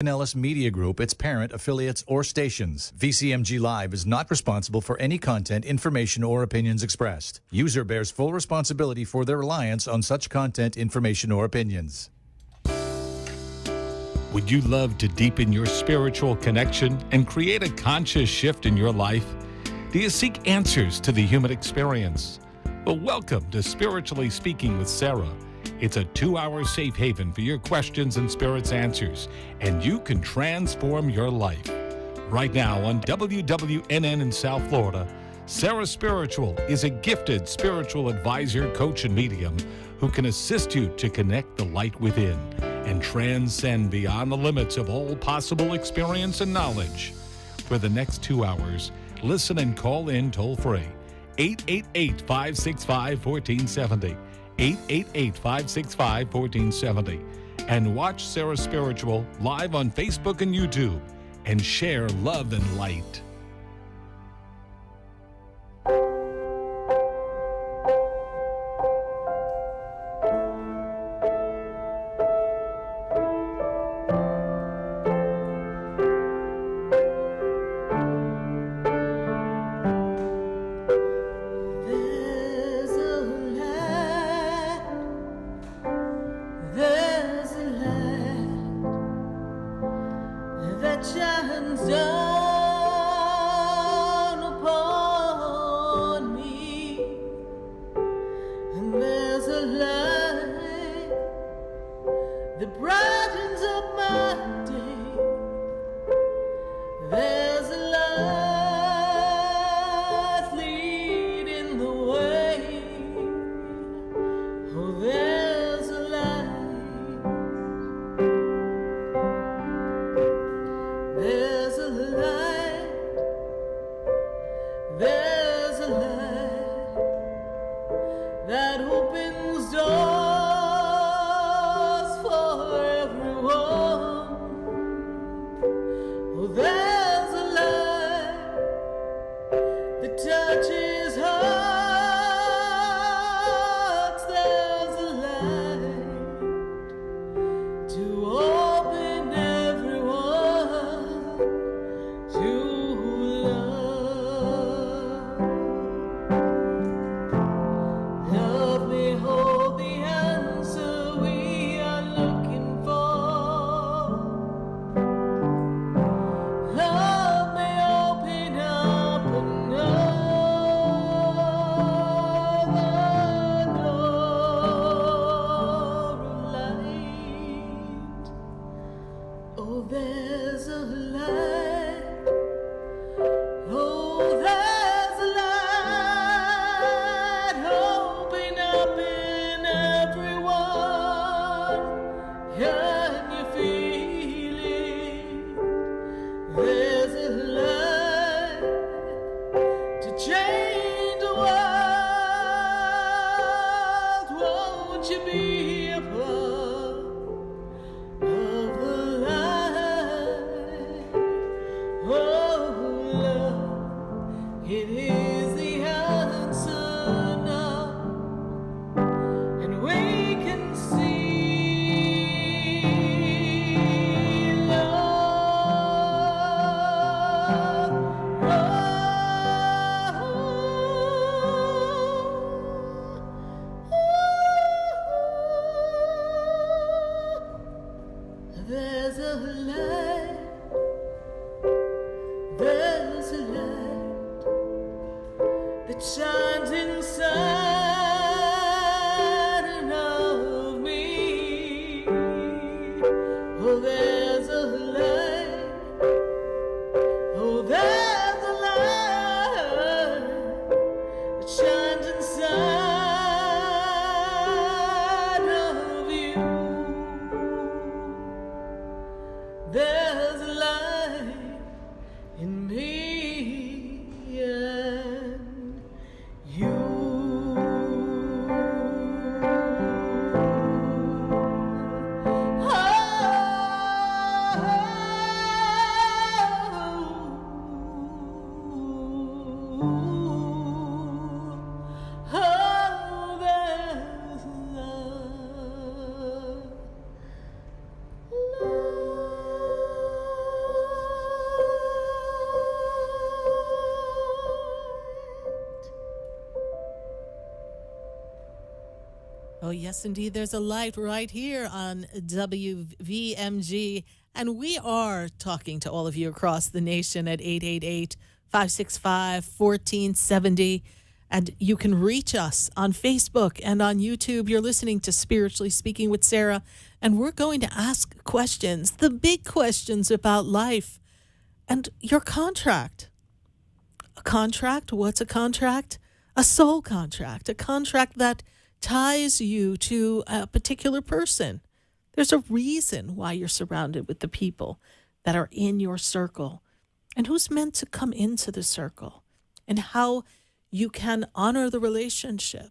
Pinellas Media Group, its parent, affiliates, or stations. VCMG Live is not responsible for any content, information, or opinions expressed. User bears full responsibility for their reliance on such content, information, or opinions. Would you love to deepen your spiritual connection and create a conscious shift in your life? Do you seek answers to the human experience? Well, welcome to Spiritually Speaking with Sarah. It's a 2-hour safe haven for your questions and Spirit's answers, and you can transform your life. Right now on WWNN in South Florida, Sarah Spiritual is a gifted spiritual advisor, coach, and medium who can assist you to connect the light within and transcend beyond the limits of all possible experience and knowledge. For the next 2 hours, listen and call in toll-free, 888-565-1470. 888-565-1470, and watch Sarah Spiritual live on Facebook and YouTube, and share love and light. Oh, yes, indeed. There's a light right here on WVMG. And we are talking to all of you across the nation at 888-565-1470. And you can reach us on Facebook and on YouTube. You're listening to Spiritually Speaking with Sarah. And we're going to ask questions, the big questions about life and your contract. A contract? What's a contract? A soul contract. A contract that ties you to a particular person. There's a reason why you're surrounded with the people that are in your circle and who's meant to come into the circle and how you can honor the relationship.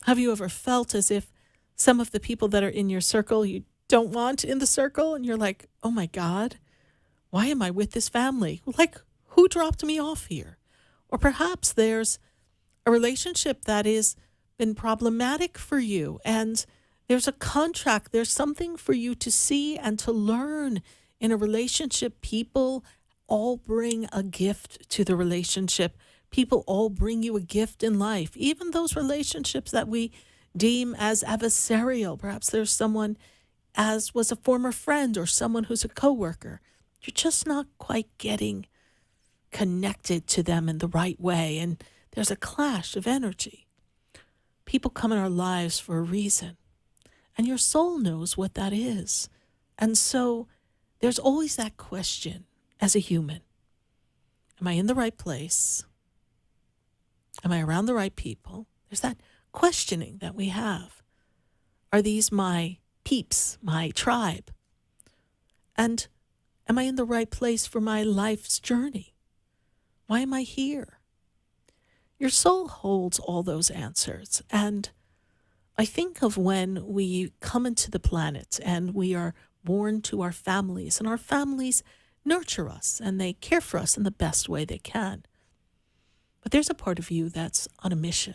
Have you ever felt as if some of the people that are in your circle you don't want in the circle and you're like, oh my God, why am I with this family? Like, who dropped me off here? Or perhaps there's a relationship that is been problematic for you and there's a contract, there's something for you to see and to learn in a relationship. People all bring a gift to the relationship. People all bring you a gift in life, even those relationships that we deem as adversarial. Perhaps there's someone as was a former friend or someone who's a coworker. You're just not quite getting connected to them in the right way, and there's a clash of energy. People come in our lives for a reason, and your soul knows what that is. And so there's always that question as a human. Am I in the right place? Am I around the right people? There's that questioning that we have. Are these my peeps, my tribe? And am I in the right place for my life's journey? Why am I here? Your soul holds all those answers. And I think of when we come into the planet and we are born to our families, and our families nurture us and they care for us in the best way they can. But there's a part of you that's on a mission.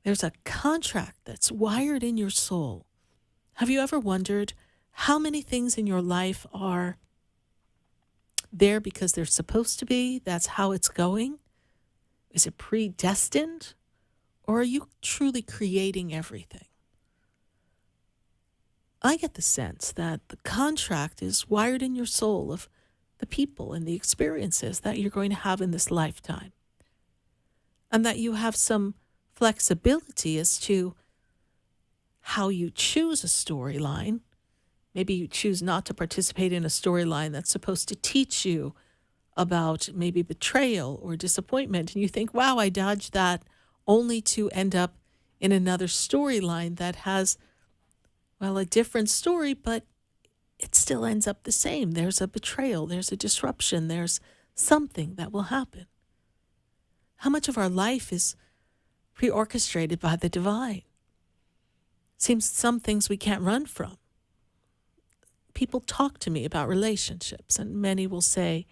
There's a contract that's wired in your soul. Have you ever wondered how many things in your life are there because they're supposed to be? That's how it's going? Is it predestined? Or are you truly creating everything? I get the sense that the contract is wired in your soul of the people and the experiences that you're going to have in this lifetime. And that you have some flexibility as to how you choose a storyline. Maybe you choose not to participate in a storyline that's supposed to teach you about maybe betrayal or disappointment. And you think, wow, I dodged that, only to end up in another storyline that has, well, a different story, but it still ends up the same. There's a betrayal, there's a disruption, there's something that will happen. How much of our life is pre-orchestrated by the divine? Seems some things we can't run from. People talk to me about relationships, and many will say,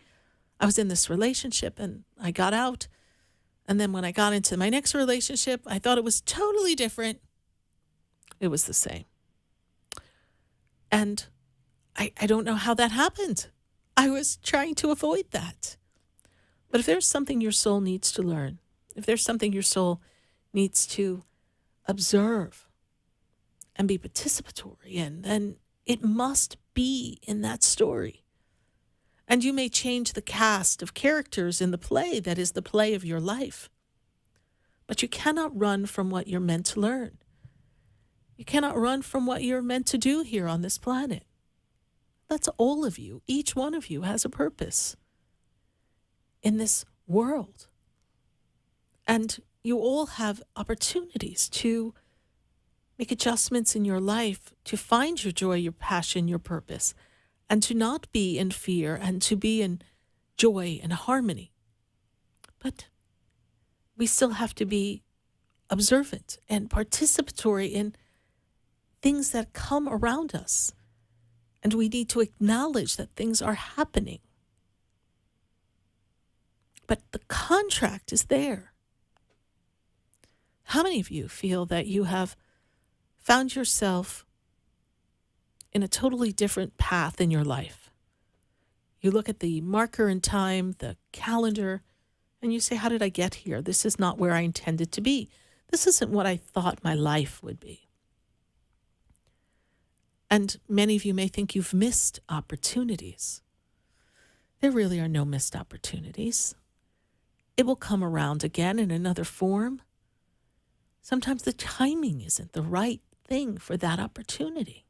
I was in this relationship and I got out. And then when I got into my next relationship, I thought it was totally different. It was the same. And I don't know how that happened. I was trying to avoid that. But if there's something your soul needs to learn, if there's something your soul needs to observe and be participatory in, then it must be in that story. And you may change the cast of characters in the play that is the play of your life. But you cannot run from what you're meant to learn. You cannot run from what you're meant to do here on this planet. That's all of you. Each one of you has a purpose in this world. And you all have opportunities to make adjustments in your life, to find your joy, your passion, your purpose, and to not be in fear and to be in joy and harmony. But we still have to be observant and participatory in things that come around us. And we need to acknowledge that things are happening. But the contract is there. How many of you feel that you have found yourself in a totally different path in your life? You look at the marker in time, the calendar, and you say, how did I get here? This is not where I intended to be. This isn't what I thought my life would be. And many of you may think you've missed opportunities. There really are no missed opportunities. It will come around again in another form. Sometimes the timing isn't the right thing for that opportunity.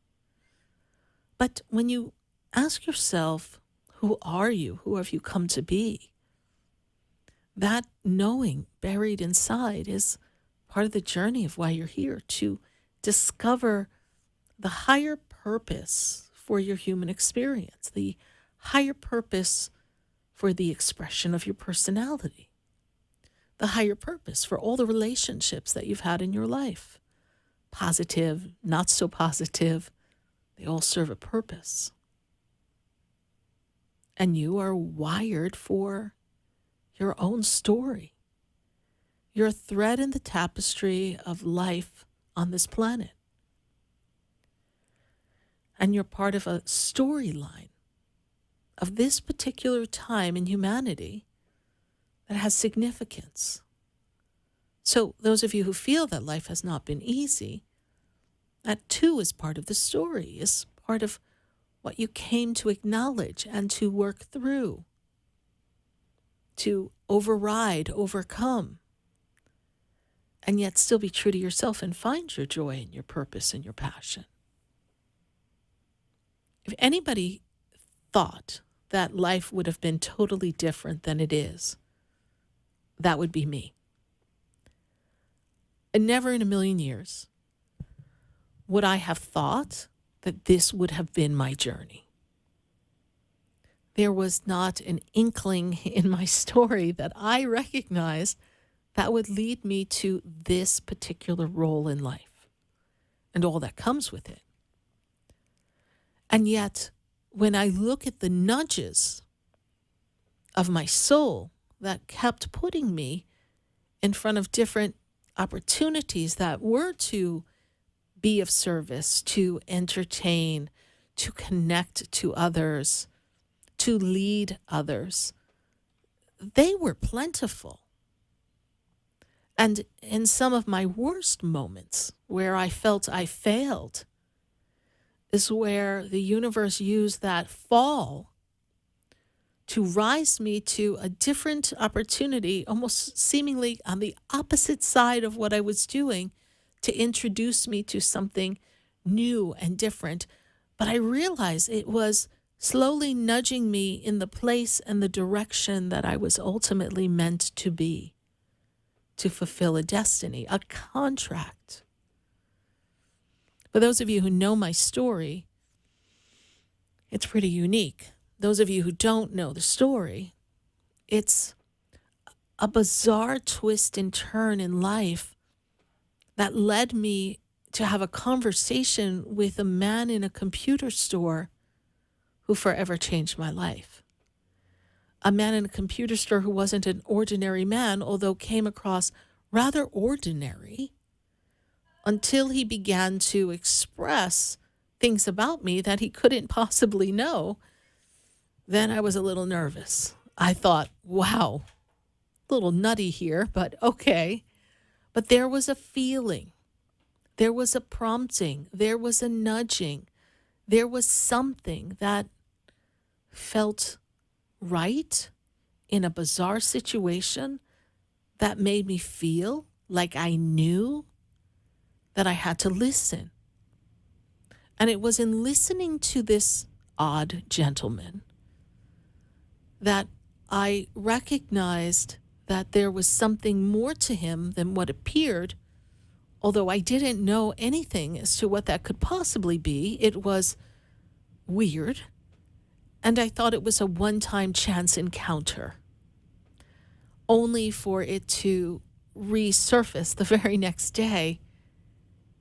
But when you ask yourself, who are you? Who have you come to be? That knowing buried inside is part of the journey of why you're here, to discover the higher purpose for your human experience, the higher purpose for the expression of your personality, the higher purpose for all the relationships that you've had in your life, positive, not so positive, they all serve a purpose. And you are wired for your own story. You're a thread in the tapestry of life on this planet. And you're part of a storyline of this particular time in humanity that has significance. So those of you who feel that life has not been easy, that too is part of the story, is part of what you came to acknowledge and to work through, to override, overcome, and yet still be true to yourself and find your joy and your purpose and your passion. If anybody thought that life would have been totally different than it is, that would be me. And never in a million years would I have thought that this would have been my journey. There was not an inkling in my story that I recognized that would lead me to this particular role in life and all that comes with it. And yet, when I look at the nudges of my soul that kept putting me in front of different opportunities that were to be of service, to entertain, to connect to others, to lead others, they were plentiful. And in some of my worst moments where I felt I failed is where the universe used that fall to rise me to a different opportunity, almost seemingly on the opposite side of what I was doing, to introduce me to something new and different. But I realized it was slowly nudging me in the place and the direction that I was ultimately meant to be, to fulfill a destiny, a contract. For those of you who know my story, it's pretty unique. Those of you who don't know the story, it's a bizarre twist and turn in life that led me to have a conversation with a man in a computer store who forever changed my life. A man in a computer store who wasn't an ordinary man, although came across rather ordinary, until he began to express things about me that he couldn't possibly know. Then I was a little nervous. I thought, wow, a little nutty here, but okay. But there was a feeling, there was a prompting, there was a nudging, there was something that felt right in a bizarre situation that made me feel like I knew that I had to listen. And it was in listening to this odd gentleman that I recognized that there was something more to him than what appeared, although I didn't know anything as to what that could possibly be. It was weird, and I thought it was a one-time chance encounter, only for it to resurface the very next day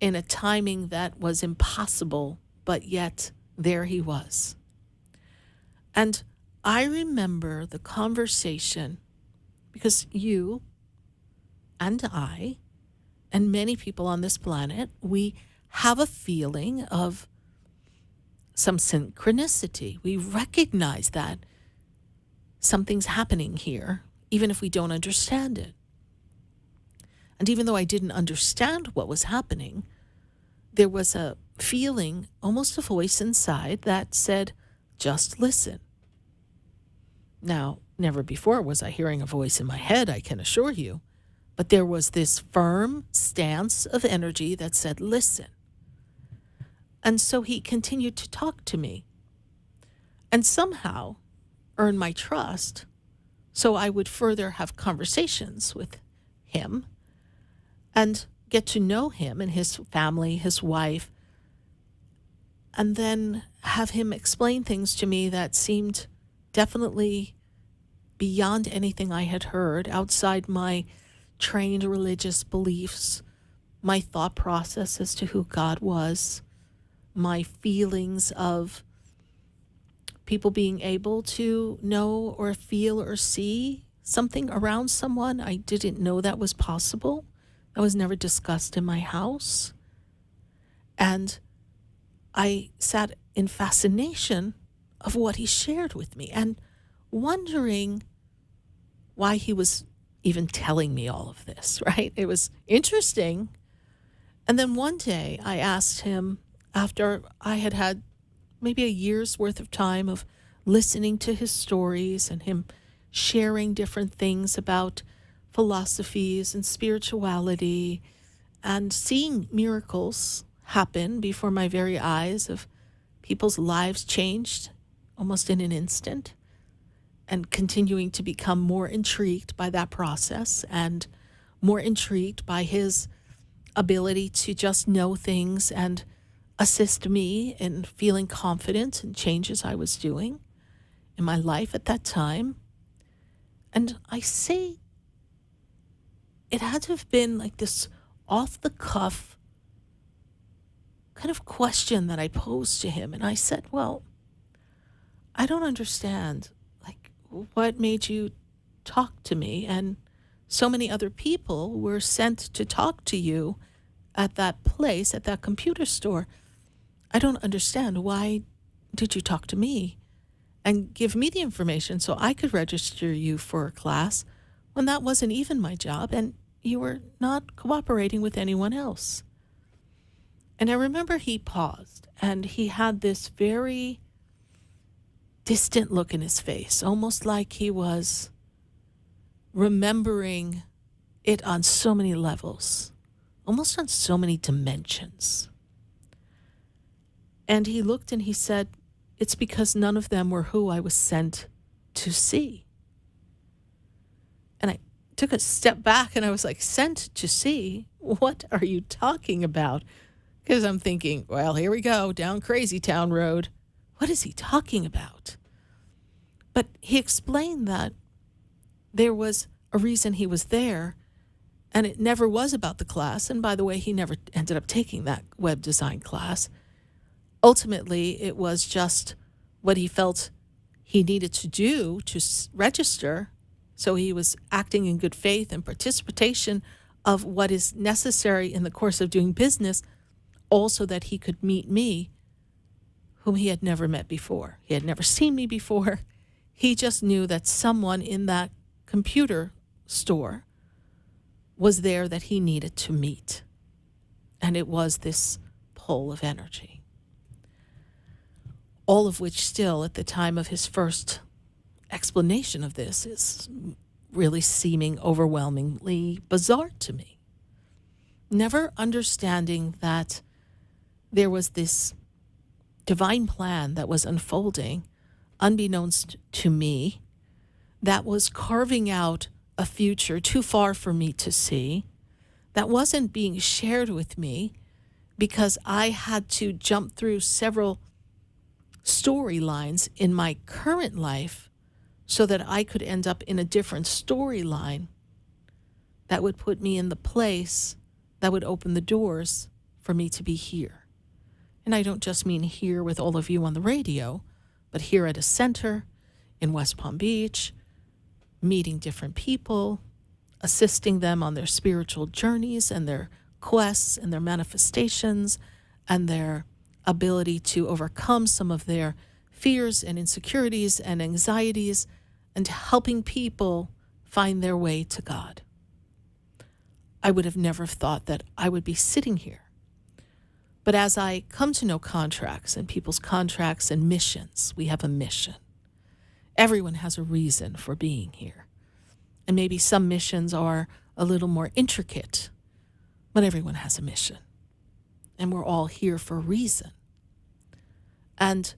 in a timing that was impossible, but yet there he was. And I remember the conversation because you and I and many people on this planet, we have a feeling of some synchronicity. We recognize that something's happening here, even if we don't understand it. And even though I didn't understand what was happening, there was a feeling, almost a voice inside that said, just listen. Now, never before was I hearing a voice in my head, I can assure you, but there was this firm stance of energy that said, listen. And so he continued to talk to me and somehow earn my trust so I would further have conversations with him and get to know him and his family, his wife, and then have him explain things to me that seemed definitely beyond anything I had heard, outside my trained religious beliefs, my thought process as to who God was, my feelings of people being able to know or feel or see something around someone. I didn't know that was possible. That was never discussed in my house. And I sat in fascination of what he shared with me and wondering why he was even telling me all of this, right? It was interesting. And then one day I asked him, after I had had maybe a year's worth of time of listening to his stories and him sharing different things about philosophies and spirituality and seeing miracles happen before my very eyes of people's lives changed almost in an instant, and continuing to become more intrigued by that process and more intrigued by his ability to just know things and assist me in feeling confident in changes I was doing in my life at that time. And I say it had to have been like this off-the-cuff kind of question that I posed to him. And I said, well, I don't understand, like, what made you talk to me? And so many other people were sent to talk to you at that place, at that computer store. I don't understand. Why did you talk to me and give me the information so I could register you for a class when that wasn't even my job and you were not cooperating with anyone else? And I remember he paused and he had this very distant look in his face, almost like he was remembering it on so many levels, almost on so many dimensions. And he looked and he said, it's because none of them were who I was sent to see. And I took a step back and I was like, sent to see? What are you talking about? Because I'm thinking, well, here we go, down Crazy Town Road. What is he talking about? But he explained that there was a reason he was there, and it never was about the class. And by the way, he never ended up taking that web design class. Ultimately, it was just what he felt he needed to do to register. So he was acting in good faith and participation of what is necessary in the course of doing business, also that he could meet me, whom he had never met before. He had never seen me before. He just knew that someone in that computer store was there that he needed to meet. And it was this pole of energy. All of which still, at the time of his first explanation of this, is really seeming overwhelmingly bizarre to me. Never understanding that there was this divine plan that was unfolding, unbeknownst to me, that was carving out a future too far for me to see, that wasn't being shared with me because I had to jump through several storylines in my current life so that I could end up in a different storyline that would put me in the place that would open the doors for me to be here. And I don't just mean here with all of you on the radio, but here at a center in West Palm Beach, meeting different people, assisting them on their spiritual journeys and their quests and their manifestations and their ability to overcome some of their fears and insecurities and anxieties, and helping people find their way to God. I would have never thought that I would be sitting here. But as I come to know contracts and people's contracts and missions, we have a mission. Everyone has a reason for being here. And maybe some missions are a little more intricate, but everyone has a mission. And we're all here for a reason. And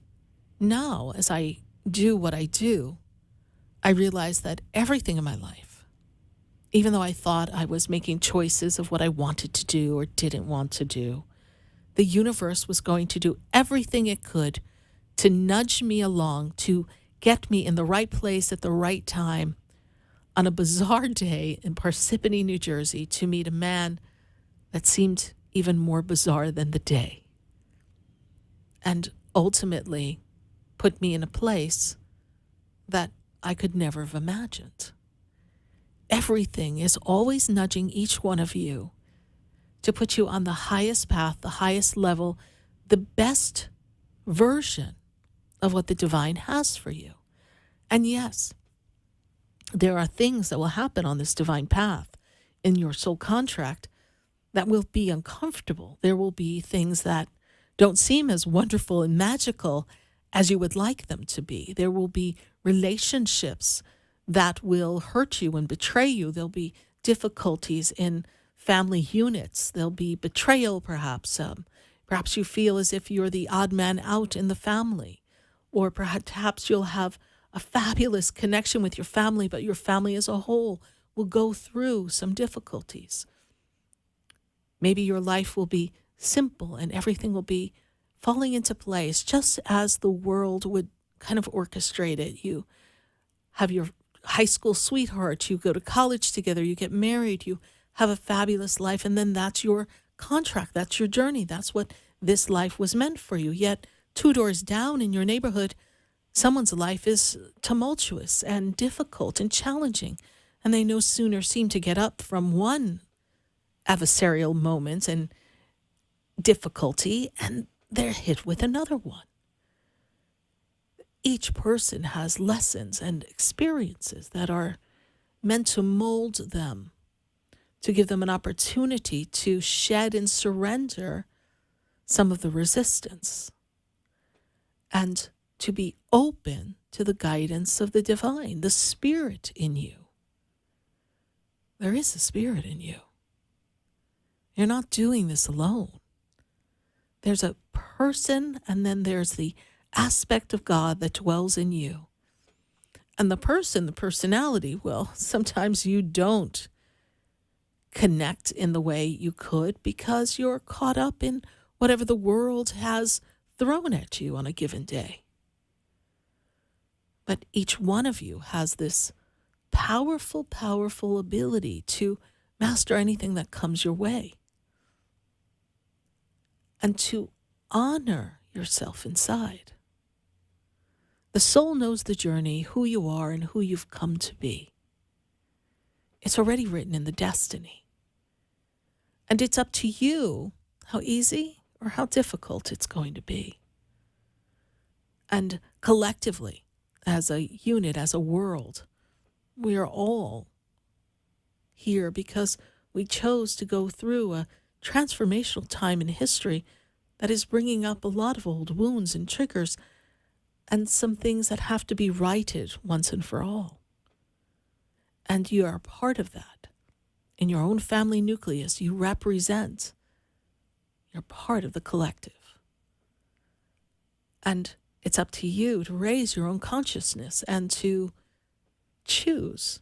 now, as I do what I do, I realize that everything in my life, even though I thought I was making choices of what I wanted to do or didn't want to do, the universe was going to do everything it could to nudge me along, to get me in the right place at the right time on a bizarre day in Parsippany, New Jersey, to meet a man that seemed even more bizarre than the day. And ultimately put me in a place that I could never have imagined. Everything is always nudging each one of you to put you on the highest path, the highest level, the best version of what the divine has for you. And yes, there are things that will happen on this divine path in your soul contract that will be uncomfortable. There will be things that don't seem as wonderful and magical as you would like them to be. There will be relationships that will hurt you and betray you. There'll be difficulties in family units. There'll be betrayal, perhaps. Perhaps you feel as if you're the odd man out in the family. Or perhaps you'll have a fabulous connection with your family, but your family as a whole will go through some difficulties. Maybe your life will be simple and everything will be falling into place just as the world would kind of orchestrate it. You have your high school sweetheart, you go to college together, you get married, you have a fabulous life, and then that's your contract, that's your journey, that's what this life was meant for you. Yet 2 doors down in your neighborhood, someone's life is tumultuous and difficult and challenging, and they no sooner seem to get up from one adversarial moment and difficulty, and they're hit with another one. Each person has lessons and experiences that are meant to mold them, to give them an opportunity to shed and surrender some of the resistance, and to be open to the guidance of the divine, the spirit in you. There is a spirit in you. You're not doing this alone. There's a person, and then there's the aspect of God that dwells in you. And the person, the personality, well, sometimes you don't connect in the way you could because you're caught up in whatever the world has thrown at you on a given day. But each one of you has this powerful, powerful ability to master anything that comes your way and to honor yourself inside. The soul knows the journey, who you are, and who you've come to be. It's already written in the destiny. And it's up to you how easy or how difficult it's going to be. And collectively, as a unit, as a world, we are all here because we chose to go through a transformational time in history that is bringing up a lot of old wounds and triggers and some things that have to be righted once and for all. And you are a part of that. In your own family nucleus, you represent. You're part of the collective. And it's up to you to raise your own consciousness and to choose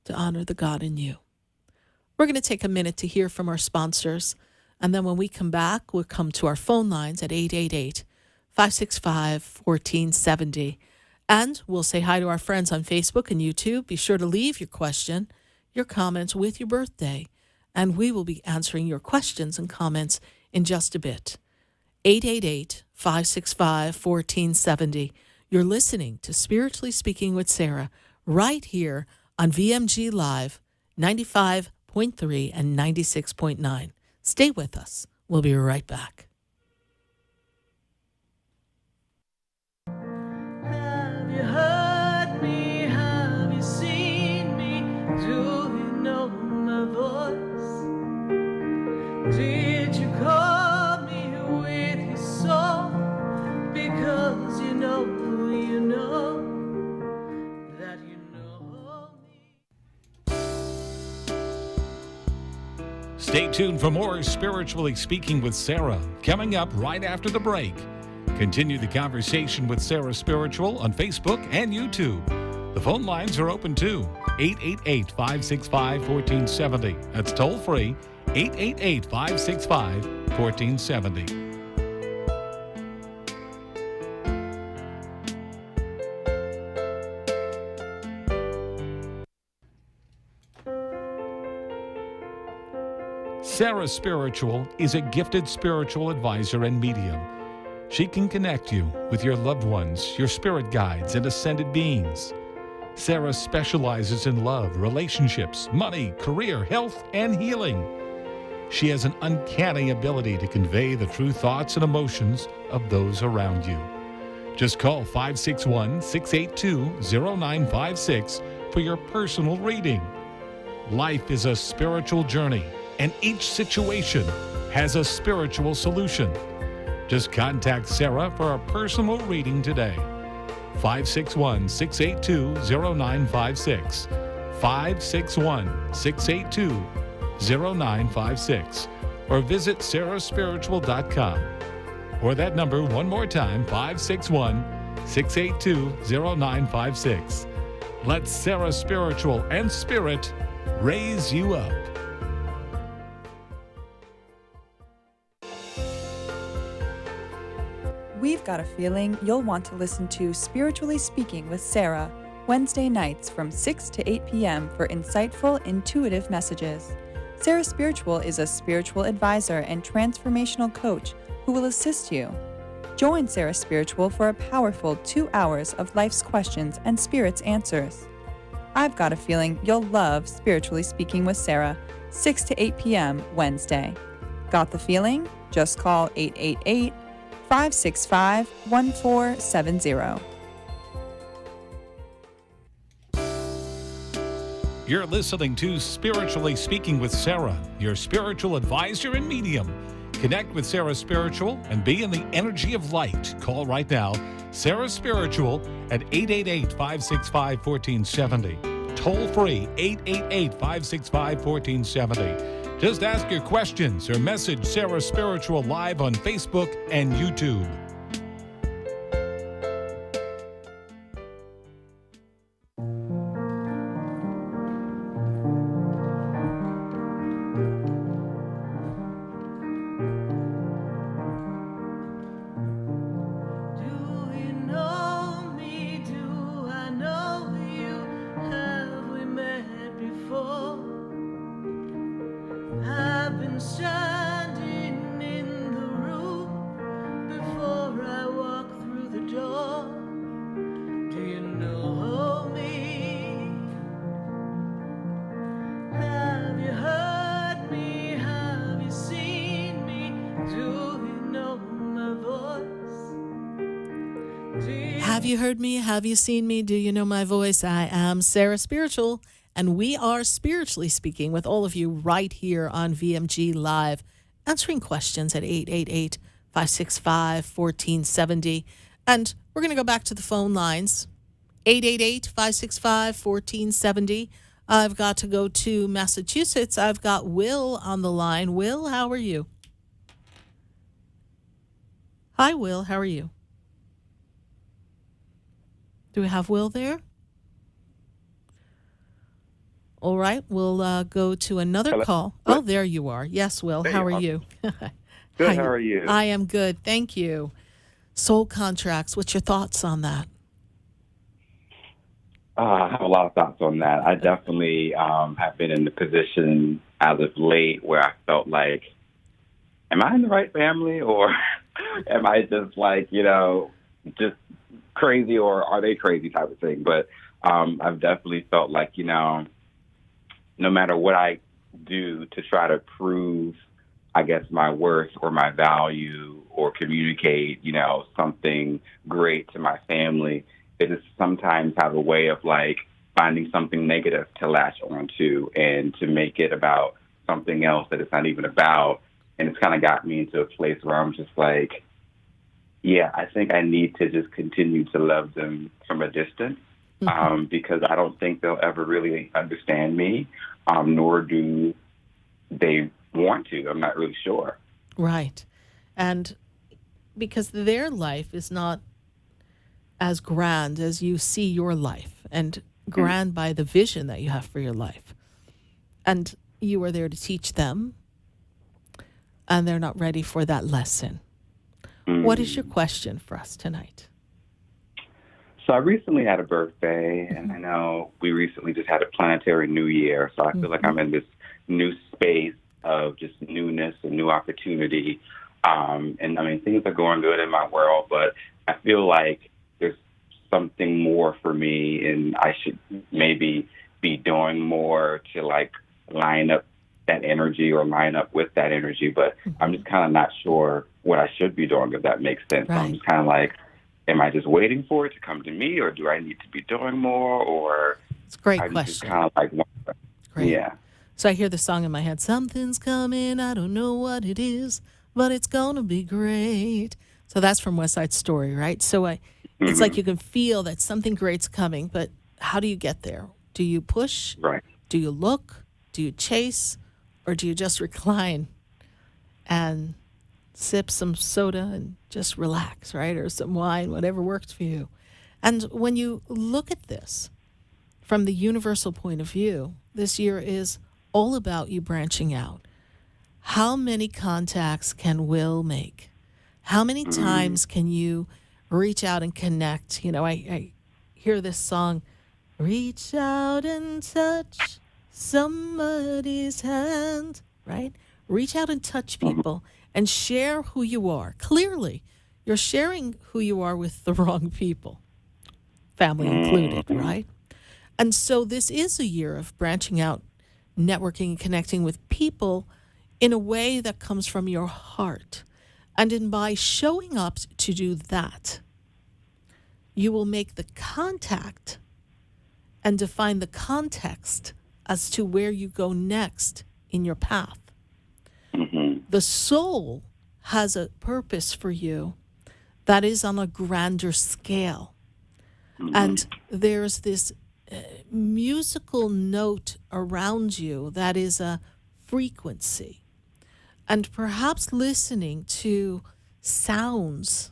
to honor the God in you. We're going to take a minute to hear from our sponsors. And then when we come back, we'll come to our phone lines at 888-565-1470. And we'll say hi to our friends on Facebook and YouTube. Be sure to leave your question, your comments with your birthday, and we will be answering your questions and comments in just a bit. 888-565-1470. You're listening to Spiritually Speaking with Sarah right here on VMG Live 95.3 and 96.9. Stay with us. We'll be right back. Have you heard me? Have you seen me? Do you know my voice? Stay tuned for more Spiritually Speaking with Sarah, coming up right after the break. Continue the conversation with Sarah Spiritual on Facebook and YouTube. The phone lines are open too. 888-565-1470. That's toll free. 888-565-1470. Sarah Spiritual is a gifted spiritual advisor and medium. She can connect you with your loved ones, your spirit guides, and ascended beings. Sarah specializes in love, relationships, money, career, health, and healing. She has an uncanny ability to convey the true thoughts and emotions of those around you. Just call 561-682-0956 for your personal reading. Life is a spiritual journey, and each situation has a spiritual solution. Just contact Sarah for a personal reading today. 561-682-0956. 561-682-0956. Or visit sarahspiritual.com. Or that number one more time, 561-682-0956. Let Sarah Spiritual and Spirit raise you up. We've got a feeling you'll want to listen to Spiritually Speaking with Sarah, Wednesday nights from 6 to 8 p.m. for insightful, intuitive messages. Sarah Spiritual is a spiritual advisor and transformational coach who will assist you. Join Sarah Spiritual for a powerful 2 hours of life's questions and Spirit's answers. I've got a feeling you'll love Spiritually Speaking with Sarah, 6 to 8 p.m. Wednesday. Got the feeling? Just call 888-565-1470. You're listening to Spiritually Speaking with Sarah, your spiritual advisor and medium. Connect with Sarah Spiritual and be in the energy of light. Call right now, Sarah Spiritual at 888-565-1470. Toll free, 888-565-1470. Just ask your questions or message Sarah Spiritual live on Facebook and YouTube. Have you heard me? Have you seen me? Do you know my voice? I am Sarah Spiritual, and we are spiritually speaking with all of you right here on VMG Live, answering questions at 888-565-1470. And we're going to go back to the phone lines, 888-565-1470. I've got to go to Massachusetts. I've got Will on the line. Will, how are you? Hi, Will. How are you? Do we have Will there? All right, we'll go to another Hello? call. Oh, there you are. Yes, Will. There How you are are. you? Good, how are you? I am good. Thank you. Soul contracts, what's your thoughts on that? I have a lot of thoughts on that. I definitely have been in the position as of late where I felt like, am I in the right family, or am I just like, just crazy, or are they crazy type of thing? But I've definitely felt like, no matter what I do to try to prove, I guess, my worth or my value or communicate, something great to my family, it is sometimes have a way of like finding something negative to latch onto and to make it about something else that it's not even about. And it's kind of got me into a place where I'm just like, yeah, I think I need to just continue to love them from a distance, because I don't think they'll ever really understand me, nor do they want to. I'm not really sure. Right. And because their life is not as grand as you see your life, and grand by the vision that you have for your life. And you are there to teach them, and they're not ready for that lesson. What is your question for us tonight? So I recently had a birthday, and I know we recently just had a planetary new year. So I feel like I'm in this new space of just newness and new opportunity. And I mean, things are going good in my world, but I feel like there's something more for me, and I should maybe be doing more to like line up that energy or line up with that energy. But I'm just kind of not sure what I should be doing, if that makes sense. Right. So I'm just kind of like, am I just waiting for it to come to me, or do I need to be doing more? Or It's a great I just question. kind of like, Great. yeah. So I hear the song in my head, something's coming, I don't know what it is, but it's going to be great. So that's from West Side Story, right? So it's like you can feel that something great's coming, but how do you get there? Do you push? Right. Do you look? Do you chase? Or do you just recline and sip some soda and just relax, right? Or some wine, whatever works for you. And when you look at this from the universal point of view, this year is all about you branching out. How many contacts can Will make? How many times can you reach out and connect? You know, I hear this song, reach out and touch somebody's hand, right? Reach out and touch people and share who you are. Clearly, you're sharing who you are with the wrong people, family included, right? And so this is a year of branching out, networking, and connecting with people in a way that comes from your heart. And by showing up to do that, you will make the contact and define the context as to where you go next in your path. The soul has a purpose for you that is on a grander scale. And there's this musical note around you that is a frequency. And perhaps listening to sounds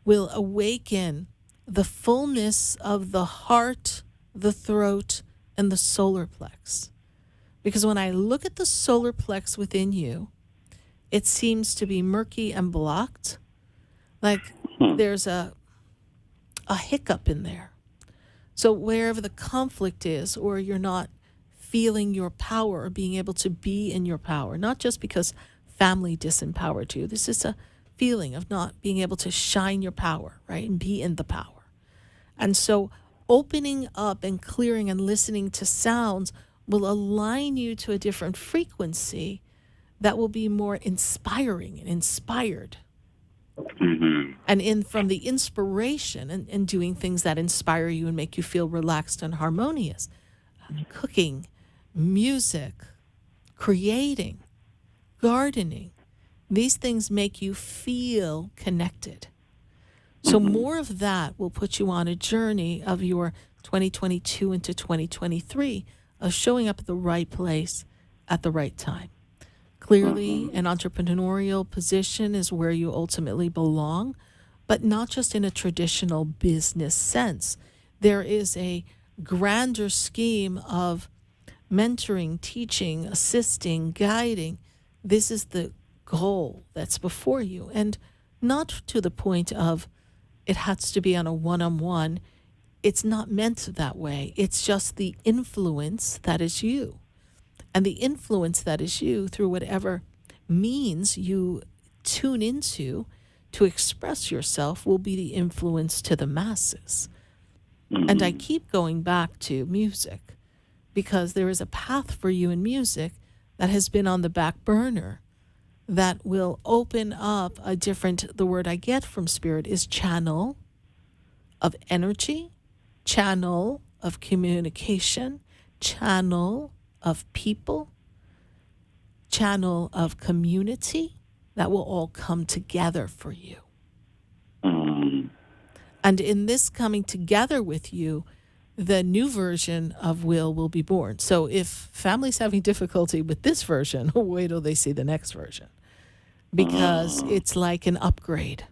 will awaken the fullness of the heart, the throat, and the solar plex. Because when I look at the solar plex within you, it seems to be murky and blocked. Like there's a hiccup in there. So wherever the conflict is, or you're not feeling your power or being able to be in your power, not just because family disempowered you. This is a feeling of not being able to shine your power, right, and be in the power. And so opening up and clearing and listening to sounds will align you to a different frequency that will be more inspiring and inspired. And from the inspiration and doing things that inspire you and make you feel relaxed and harmonious, cooking, music, creating, gardening, these things make you feel connected. So more of that will put you on a journey of your 2022 into 2023 of showing up at the right place at the right time. Clearly, an entrepreneurial position is where you ultimately belong, but not just in a traditional business sense. There is a grander scheme of mentoring, teaching, assisting, guiding. This is the goal that's before you. And not to the point of it has to be on a one-on-one. It's not meant that way. It's just the influence that is you. And the influence that is you through whatever means you tune into to express yourself will be the influence to the masses. And I keep going back to music because there is a path for you in music that has been on the back burner that will open up a different, the word I get from Spirit is channel of energy, channel of communication, channel of people, channel of community that will all come together for you. And in this coming together with you, the new version of will be born. So if family's having difficulty with this version, wait till they see the next version, because it's like an upgrade.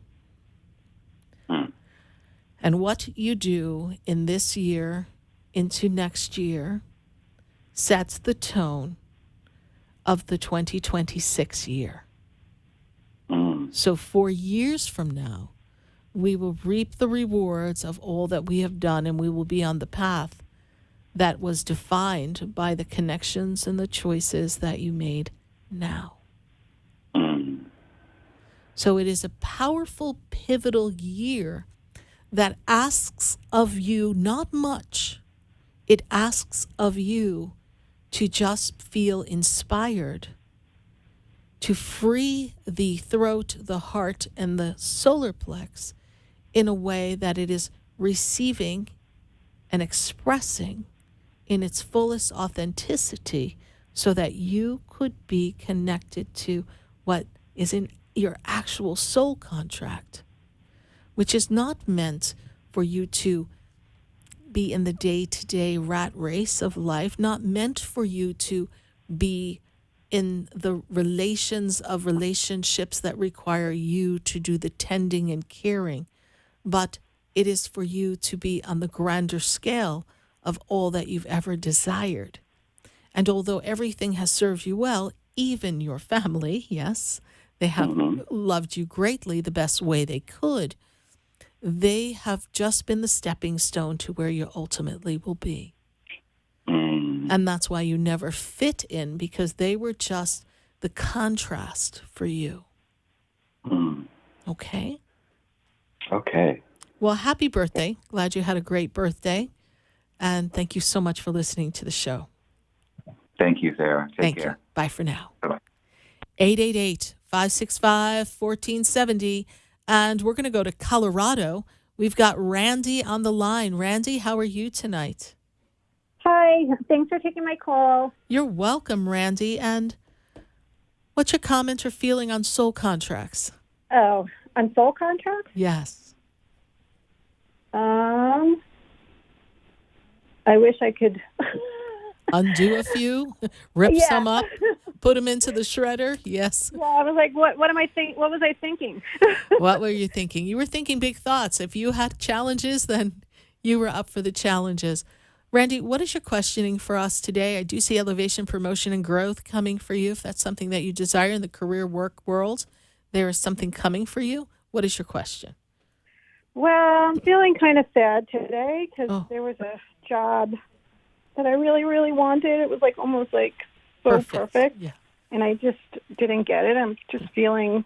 And what you do in this year into next year sets the tone of the 2026 year. So 4 years from now, we will reap the rewards of all that we have done, and we will be on the path that was defined by the connections and the choices that you made now. So it is a powerful, pivotal year that asks of you not much. It asks of you to just feel inspired, to free the throat, the heart, and the solar plex in a way that it is receiving and expressing in its fullest authenticity, so that you could be connected to what is in your actual soul contract, which is not meant for you to be in the day-to-day rat race of life, not meant for you to be in the relationships that require you to do the tending and caring, but it is for you to be on the grander scale of all that you've ever desired. And although everything has served you well, even your family, yes, they have loved you greatly the best way they could, they have just been the stepping stone to where you ultimately will be. And that's why you never fit in, because they were just the contrast for you. Okay? Okay. Well, happy birthday. Glad you had a great birthday. And thank you so much for listening to the show. Thank you, Sarah. Take care. You. Bye for now. Bye-bye. 888-565-1470. And we're going to go to Colorado. We've got Randy on the line. Randy, how are you tonight? Hi. Thanks for taking my call. You're welcome, Randy. And what's your comment or feeling on soul contracts? Oh, on soul contracts? Yes. I wish I could undo a few, rip some up, put them into the shredder. Yes. Well, I was like, what am I think? What was I thinking? What were you thinking? You were thinking big thoughts. If you had challenges, then you were up for the challenges. Randy, what is your questioning for us today? I do see elevation, promotion, and growth coming for you. If that's something that you desire in the career work world, there is something coming for you. What is your question? Well, I'm feeling kind of sad today because there was a job that I really, really wanted. It was like almost like so perfect. Yeah. And I just didn't get it. I'm just feeling,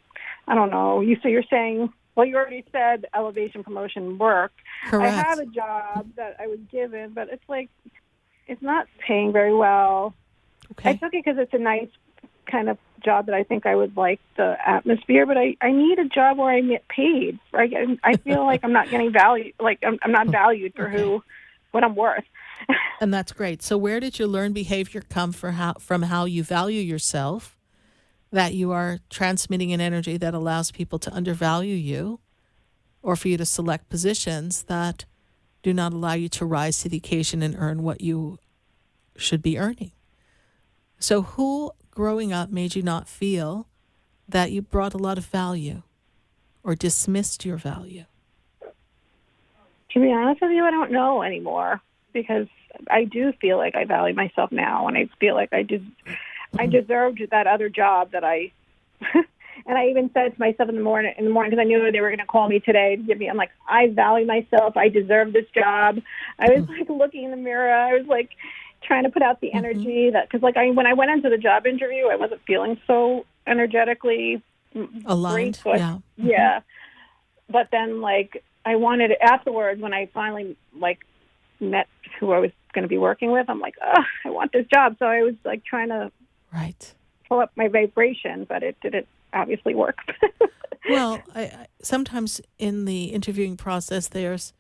I don't know. So you're saying, well, you already said elevation, promotion, work. Correct. I have a job that I was given, but it's like, it's not paying very well. Okay. I took it because it's a nice kind of job that I think I would like the atmosphere, but I need a job where I get paid. Right? I feel like I'm not getting value, like I'm not valued for what I'm worth. And that's great. So where did your learned behavior come from how you value yourself, that you are transmitting an energy that allows people to undervalue you, or for you to select positions that do not allow you to rise to the occasion and earn what you should be earning? So who growing up made you not feel that you brought a lot of value or dismissed your value? To be honest with you, I don't know anymore, because I do feel like I value myself now, and I feel like I deserved that other job that I and I even said to myself in the morning because I knew they were going to call me today to give me, I'm like, I value myself, I deserve this job. I was like looking in the mirror, I was like trying to put out the energy that, because like when I went into the job interview, I wasn't feeling so energetically aligned. Great, so yeah. But then like I wanted afterwards, when I finally like met who I was going to be working with, I'm like, oh, I want this job. So I was like trying to pull up my vibration, but it didn't obviously work. Well, I sometimes in the interviewing process, there's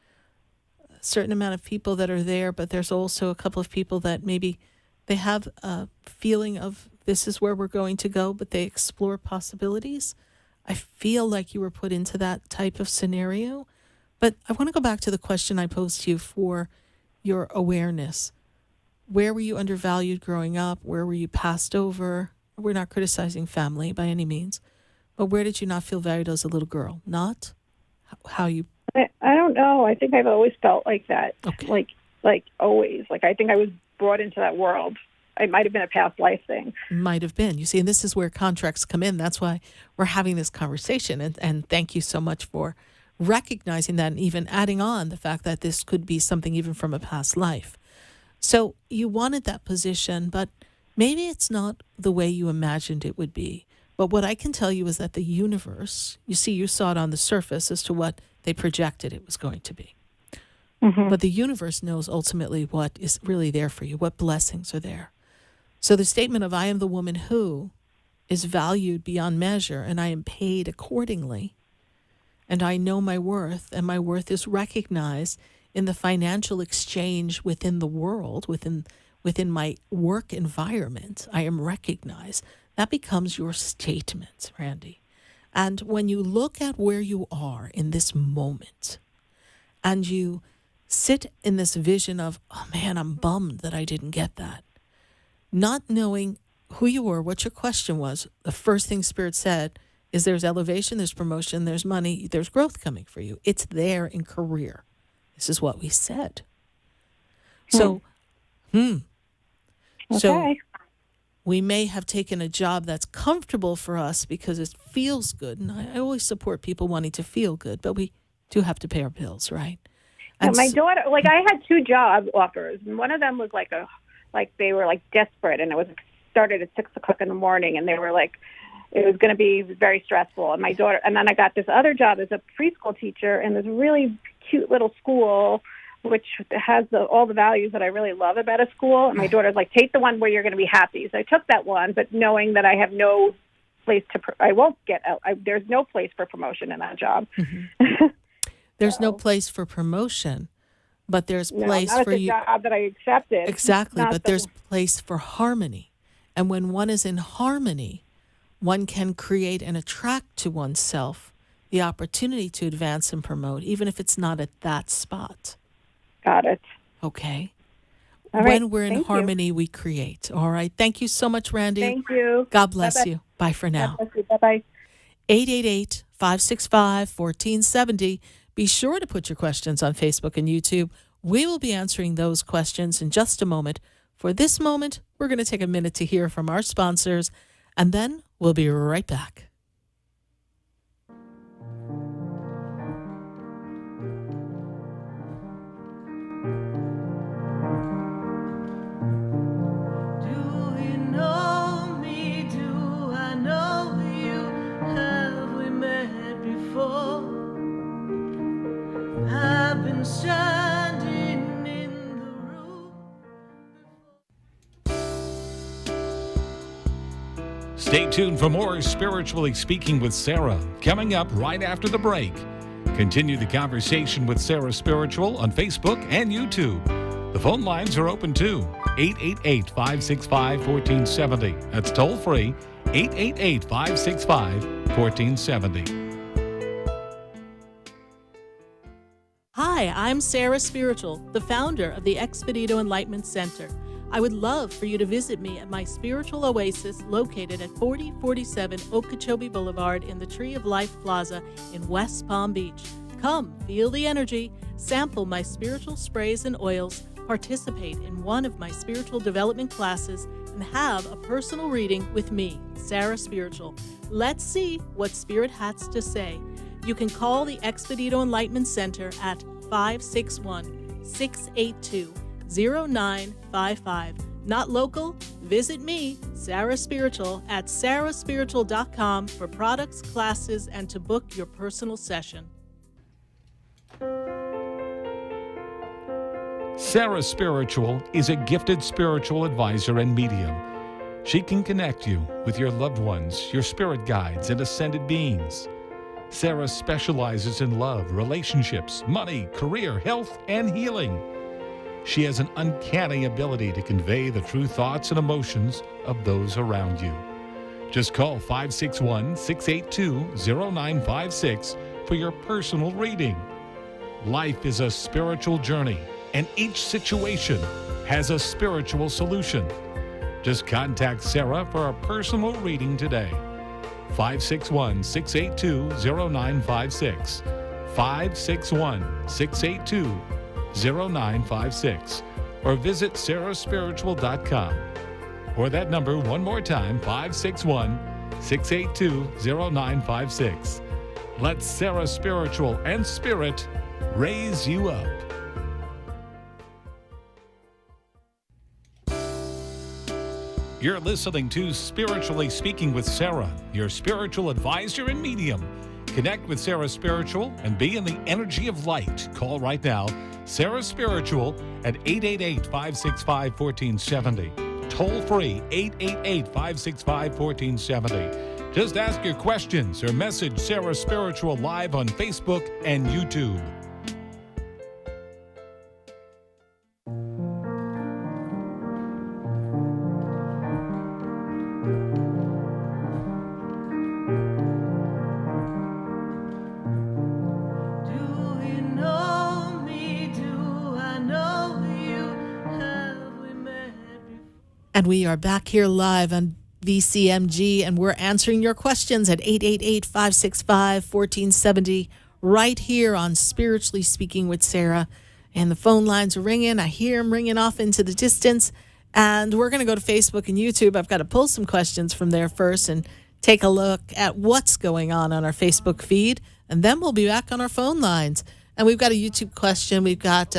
a certain amount of people that are there, but there's also a couple of people that maybe they have a feeling of this is where we're going to go, but they explore possibilities. I feel like you were put into that type of scenario. But I want to go back to the question I posed to you for your awareness. Where were you undervalued growing up? Where were you passed over? We're not criticizing family by any means, but where did you not feel valued as a little girl? Not how you... I don't know. I think I've always felt like that. Okay. Like always. Like I think I was brought into that world. It might have been a past life thing. Might have been. You see, and this is where contracts come in. That's why we're having this conversation. And thank you so much for recognizing that and even adding on the fact that this could be something even from a past life. So you wanted that position, but maybe it's not the way you imagined it would be. But what I can tell you is that the universe, you see, you saw it on the surface as to what they projected it was going to be. Mm-hmm. But the universe knows ultimately what is really there for you, what blessings are there. So the statement of I am the woman who is valued beyond measure and I am paid accordingly, and I know my worth, and my worth is recognized in the financial exchange within the world, within my work environment, I am recognized. That becomes your statement, Randy. And when you look at where you are in this moment, and you sit in this vision of, oh man, I'm bummed that I didn't get that. Not knowing who you were, what your question was, the first thing Spirit said is there's elevation, there's promotion, there's money, there's growth coming for you. It's there in career. This is what we said. So, Okay. So we may have taken a job that's comfortable for us because it feels good. And I always support people wanting to feel good, but we do have to pay our bills, right? And my daughter, like I had 2 job offers, and one of them was like they were like desperate, and it was started at 6 o'clock in the morning, and they were like, it was going to be very stressful. And my daughter, and then I got this other job as a preschool teacher in this really cute little school, which has all the values that I really love about a school. And my daughter's like, take the one where you're going to be happy. So I took that one, but knowing that I have no place there's no place for promotion in that job. Mm-hmm. There's no place for promotion, but there's place not for at the you. job that I accepted. Exactly, but there's place for harmony. And when one is in harmony, one can create and attract to oneself the opportunity to advance and promote, even if it's not at that spot. Got it. Okay. All right. When we're in Thank harmony, we create. All right. Thank you so much, Randy. Thank you. God bless Bye-bye. you. Bye for now. God bless you. Bye-bye. 888-565-1470. Be sure to put your questions on Facebook and YouTube. We will be answering those questions in just a moment. For this moment, we're going to take a minute to hear from our sponsors, and then we'll be right back. Standing in the room. Stay tuned for more Spiritually Speaking with Sarah, coming up right after the break. Continue the conversation with Sarah Spiritual on Facebook and YouTube. The phone lines are open too. 888-565-1470. That's toll free. 888-565-1470. Hi, I'm Sarah Spiritual, the founder of the Expedito Enlightenment Center. I would love for you to visit me at my spiritual oasis located at 4047 Okeechobee Boulevard in the Tree of Life Plaza in West Palm Beach. Come, feel the energy, sample my spiritual sprays and oils, participate in one of my spiritual development classes, and have a personal reading with me, Sarah Spiritual. Let's see what Spirit has to say. You can call the Expedito Enlightenment Center at 561-682-0955. Not local? Visit me, Sarah Spiritual, at sarahspiritual.com for products, classes, and to book your personal session. Sarah Spiritual is a gifted spiritual advisor and medium. She can connect you with your loved ones, your spirit guides, and ascended beings. Sarah specializes in love, relationships, money, career, health, and healing. She has an uncanny ability to convey the true thoughts and emotions of those around you. Just call 561-682-0956 for your personal reading. Life is a spiritual journey, and each situation has a spiritual solution. Just contact Sarah for a personal reading today. 561-682-0956. 561-682-0956. Or visit sarahspiritual.com. Or that number one more time, 561-682-0956. Let Sarah Spiritual and Spirit raise you up. You're listening to Spiritually Speaking with Sarah, your spiritual advisor and medium. Connect with Sarah Spiritual and be in the energy of light. Call right now, Sarah Spiritual at 888-565-1470. Toll free, 888-565-1470. Just ask your questions or message Sarah Spiritual live on Facebook and YouTube. Do you know me? Do I know you? Have we met before? And we are back here live on VCMG, and we're answering your questions at 888-565-1470 right here on Spiritually Speaking with Sarah. And the phone lines are ringing. I hear them ringing off into the distance. And we're going to go to Facebook and YouTube. I've got to pull some questions from there first and take a look at what's going on our Facebook feed. And then we'll be back on our phone lines. And we've got a YouTube question. We've got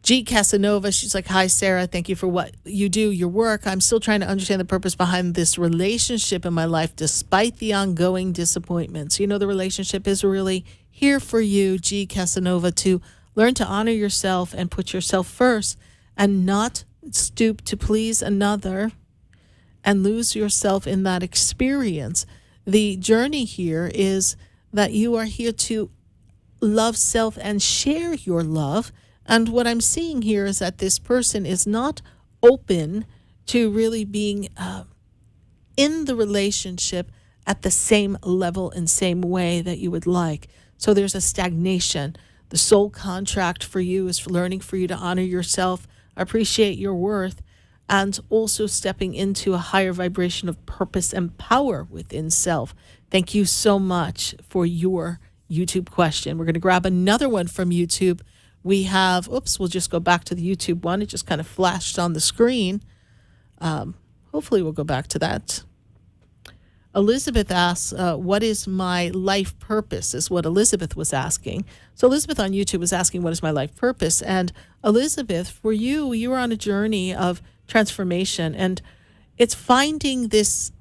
G. Casanova. She's like, hi, Sarah. Thank you for what you do, your work. I'm still trying to understand the purpose behind this relationship in my life, despite the ongoing disappointments. You know, the relationship is really here for you, G. Casanova, to learn to honor yourself and put yourself first and not stoop to please another and lose yourself in that experience. The journey here is that you are here to love self and share your love. And what I'm seeing here is that this person is not open to really being in the relationship at the same level and same way that you would like. So there's a stagnation. The soul contract for you is learning for you to honor yourself, appreciate your worth, and also stepping into a higher vibration of purpose and power within self. Thank you so much for your YouTube question. We're going to grab another one from YouTube. We have, we'll just go back to the YouTube one. It just kind of flashed on the screen. Hopefully we'll go back to that. Elizabeth asks, what is my life purpose, is what Elizabeth was asking. So Elizabeth on YouTube was asking, what is my life purpose? And Elizabeth, for you, you are on a journey of transformation, and it's finding this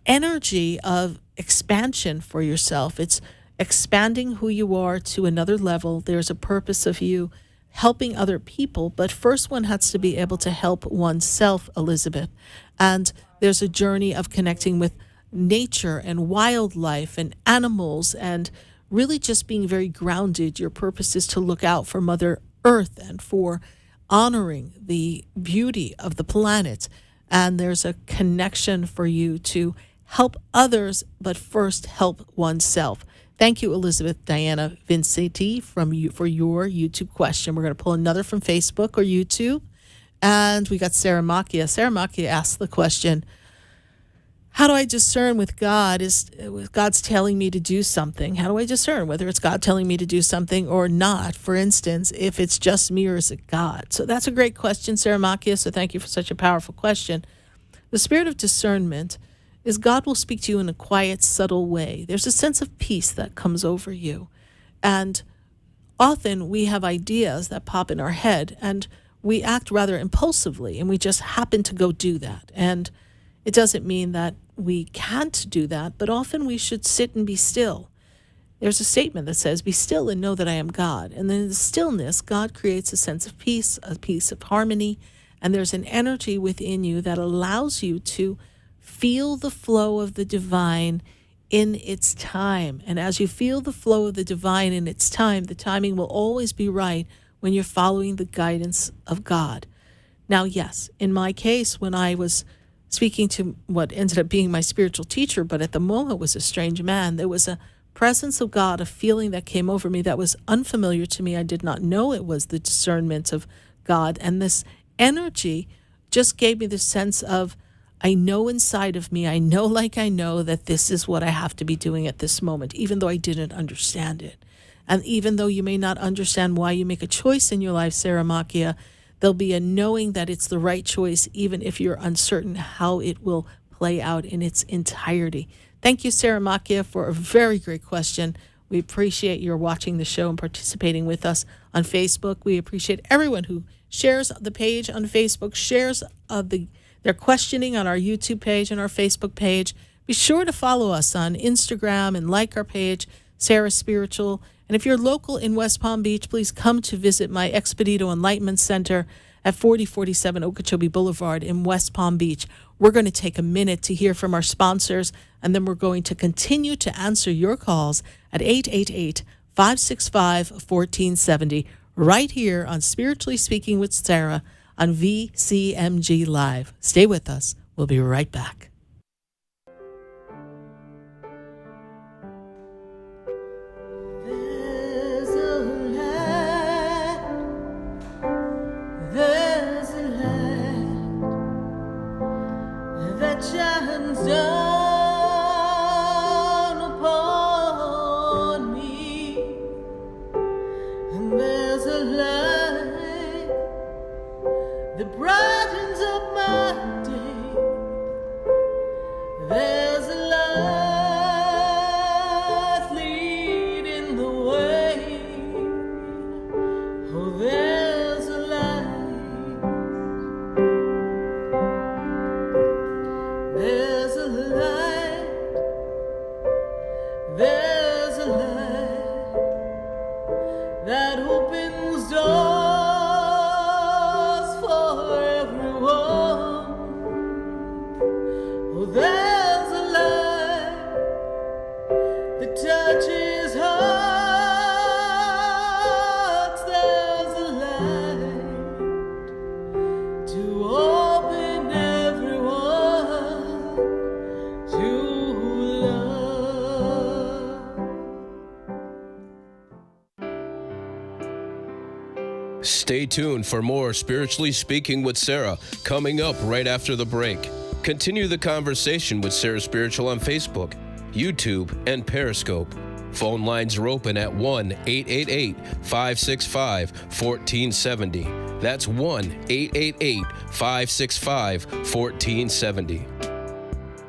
energy of expansion for yourself. It's expanding who you are to another level. There's a purpose of you helping other people, but first one has to be able to help oneself, Elizabeth. And there's a journey of connecting with nature and wildlife and animals and really just being very grounded. Your purpose is to look out for Mother Earth and for honoring the beauty of the planet. And there's a connection for you to help others, but first help oneself. Thank you, Elizabeth Diana Vincenti, for your YouTube question. We're going to pull another from Facebook or YouTube. And we got Sarah Makia. Sarah Makia asked the question, how do I discern with God? Is God's telling me to do something? How do I discern whether it's God telling me to do something or not? For instance, if it's just me or is it God? So that's a great question, Sarah Makia. So thank you for such a powerful question. The spirit of discernment is God will speak to you in a quiet, subtle way. There's a sense of peace that comes over you. And often we have ideas that pop in our head and we act rather impulsively and we just happen to go do that. And it doesn't mean that we can't do that, but often we should sit and be still. There's a statement that says, be still and know that I am God. And then in the stillness, God creates a sense of peace, a piece of harmony, and there's an energy within you that allows you to feel the flow of the divine in its time. And as you feel the flow of the divine in its time, the timing will always be right when you're following the guidance of God. Now, yes, in my case, when I was speaking to what ended up being my spiritual teacher, but at the moment was a strange man, there was a presence of God, a feeling that came over me that was unfamiliar to me. I did not know it was the discernment of God. And this energy just gave me the sense of, I know inside of me, I know like I know that this is what I have to be doing at this moment, even though I didn't understand it. And even though you may not understand why you make a choice in your life, Sarah Makia, there'll be a knowing that it's the right choice, even if you're uncertain how it will play out in its entirety. Thank you, Sarah Makia, for a very great question. We appreciate your watching the show and participating with us on Facebook. We appreciate everyone who shares the page on Facebook, shares their questioning on our YouTube page and our Facebook page. Be sure to follow us on Instagram and like our page, Sarah Spiritual. And if you're local in West Palm Beach, please come to visit my Expedito Enlightenment Center at 4047 Okeechobee Boulevard in West Palm Beach. We're going to take a minute to hear from our sponsors, and then we're going to continue to answer your calls at 888-565-1470 right here on Spiritually Speaking with Sarah on VCMG Live. Stay with us. We'll be right back. There's a light that shines down upon me, and there's a light that brightens up my day. There's a light leading the way. Oh, there's a light. There's a light. There's a light that opens doors for everyone. Oh, there's a light that touches hearts. There's a light to open everyone to love. Stay tuned for more Spiritually Speaking with Sarah coming up right after the break. Continue the conversation with Sarah Spiritual on Facebook, YouTube, and Periscope. Phone lines are open at 1-888-565-1470. That's 1-888-565-1470.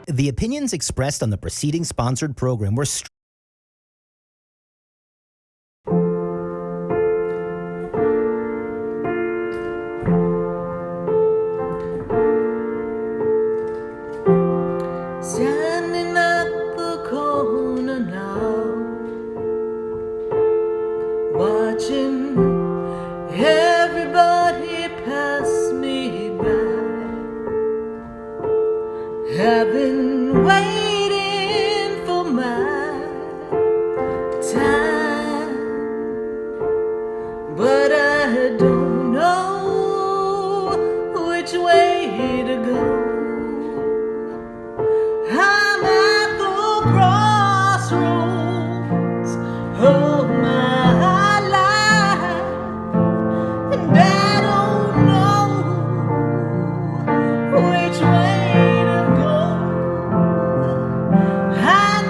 The opinions expressed on the preceding sponsored program were Standing at the corner now, watching everybody pass me by. I've been waiting for my time, but I don't know which way to go. I'm at the crossroads of my life, and I don't know which way to go. I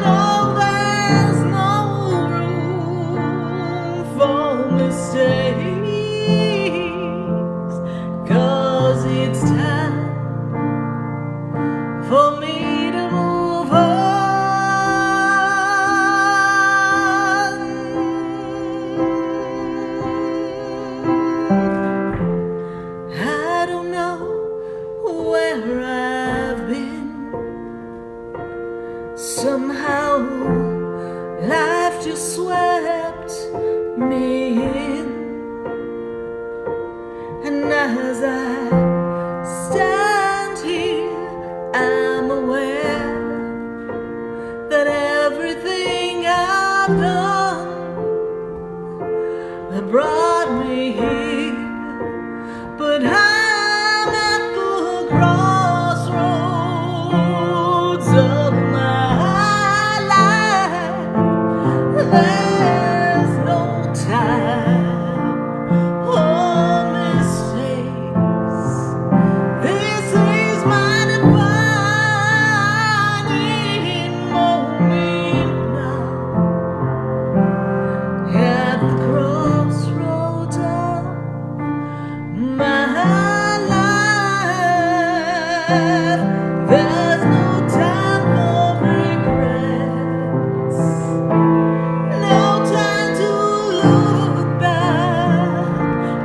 know there's no room for mistakes, 'cause it's time for me to move on. I don't know where I've been. Somehow life just swept me in, and as I stand here, I'm aware that everything I've done that brought me here, but I'm at the crossroads of my life.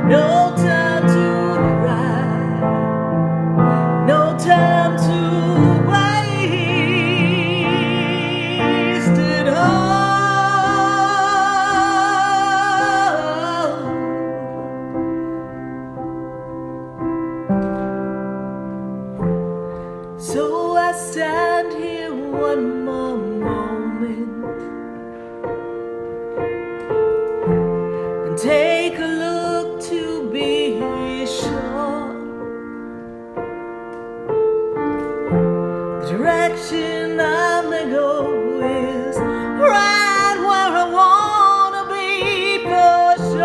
No time to cry, no time to waste it all. So I stand here one more moment and take a look to be sure the direction I may go is right where I wanna be for sure.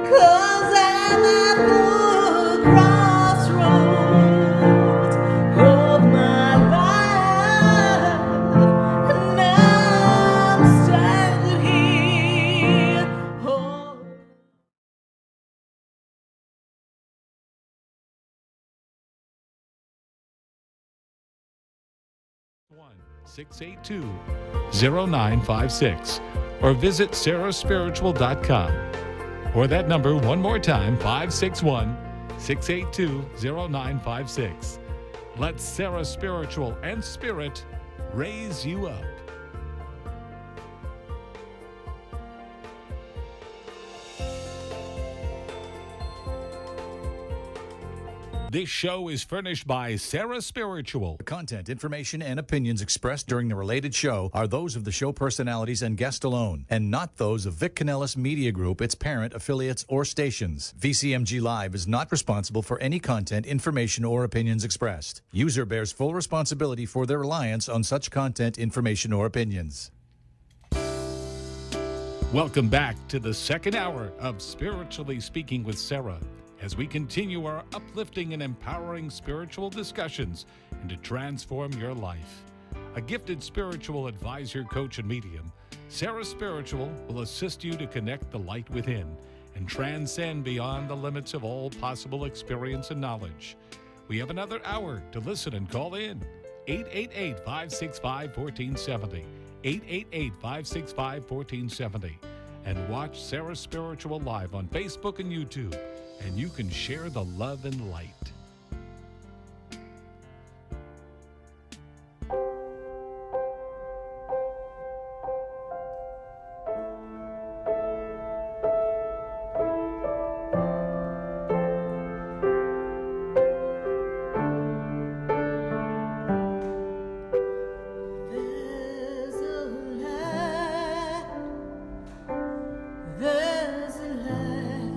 'Cause I'm at the crossroads of my life, and I'm standing here. Oh. 682-0956 or visit sarahspiritual.com. Or that number one more time, 561-682-0956. Let Sarah Spiritual and Spirit raise you up. This show is furnished by Sarah Spiritual. The content, information, and opinions expressed during the related show are those of the show personalities and guest alone, and not those of Vic Canellis Media Group, its parent, affiliates, or stations. VCMG Live is not responsible for any content, information, or opinions expressed. User bears full responsibility for their reliance on such content, information, or opinions. Welcome back to the second hour of Spiritually Speaking with Sarah, as we continue our uplifting and empowering spiritual discussions and to transform your life. A gifted spiritual advisor, coach, and medium, Sarah Spiritual will assist you to connect the light within and transcend beyond the limits of all possible experience and knowledge. We have another hour to listen and call in. 888-565-1470. 888-565-1470. And watch Sarah Spiritual live on Facebook and YouTube. And you can share the love and light. There's a light, there's a light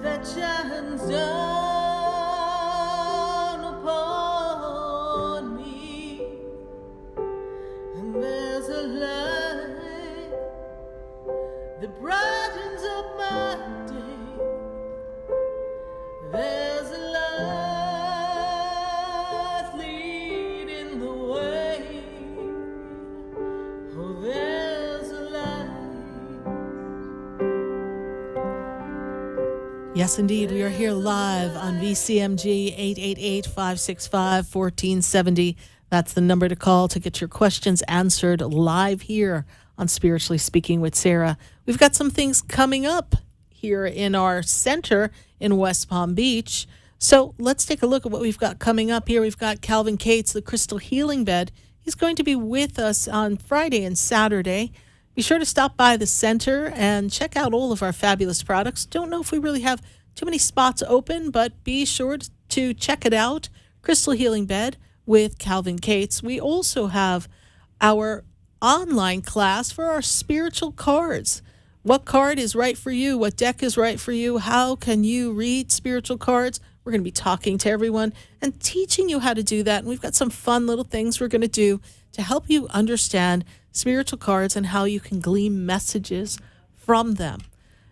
that shines down upon me, and there's a light that brightens up my day. There's a light leading the way. Oh, there's a light. Yes, indeed. We are here live on VCMG 888-565-1470. That's the number to call to get your questions answered live here on Spiritually Speaking with Sarah. We've got some things coming up here in our center in West Palm Beach. So let's take a look at what we've got coming up here. We've got Calvin Cates, the Crystal Healing Bed. He's going to be with us on Friday and Saturday. Be sure to stop by the center and check out all of our fabulous products. Don't know if we really have too many spots open, but be sure to check it out. Crystal Healing Bed with Calvin Cates. We also have our online class for our spiritual cards. What card is right for you? What deck is right for you? How can you read spiritual cards? We're going to be talking to everyone and teaching you how to do that. And we've got some fun little things we're going to do to help you understand spiritual cards and how you can glean messages from them.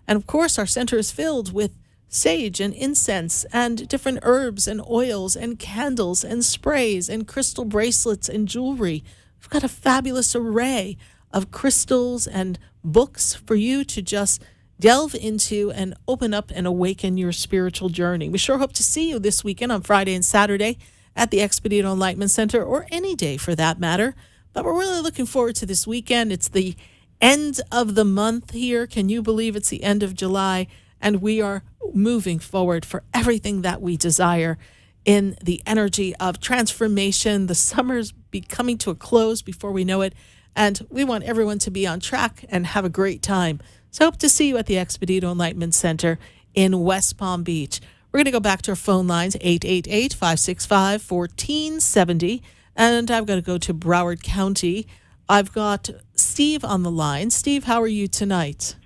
And of course, our center is filled with sage and incense and different herbs and oils and candles and sprays and crystal bracelets and jewelry. We've got a fabulous array of crystals and books for you to just delve into and open up and awaken your spiritual journey. We sure hope to see you this weekend on Friday and Saturday at the Expedito Enlightenment Center, or any day for that matter. But we're really looking forward to this weekend. It's the end of the month here. Can you believe it's the end of July? And we are moving forward for everything that we desire in the energy of transformation. The summer's be coming to a close before we know it. And we want everyone to be on track and have a great time. So hope to see you at the Expedito Enlightenment Center in West Palm Beach. We're going to go back to our phone lines, 888-565-1470. And I've got to go to Broward County. I've got Steve on the line. Steve, how are you tonight?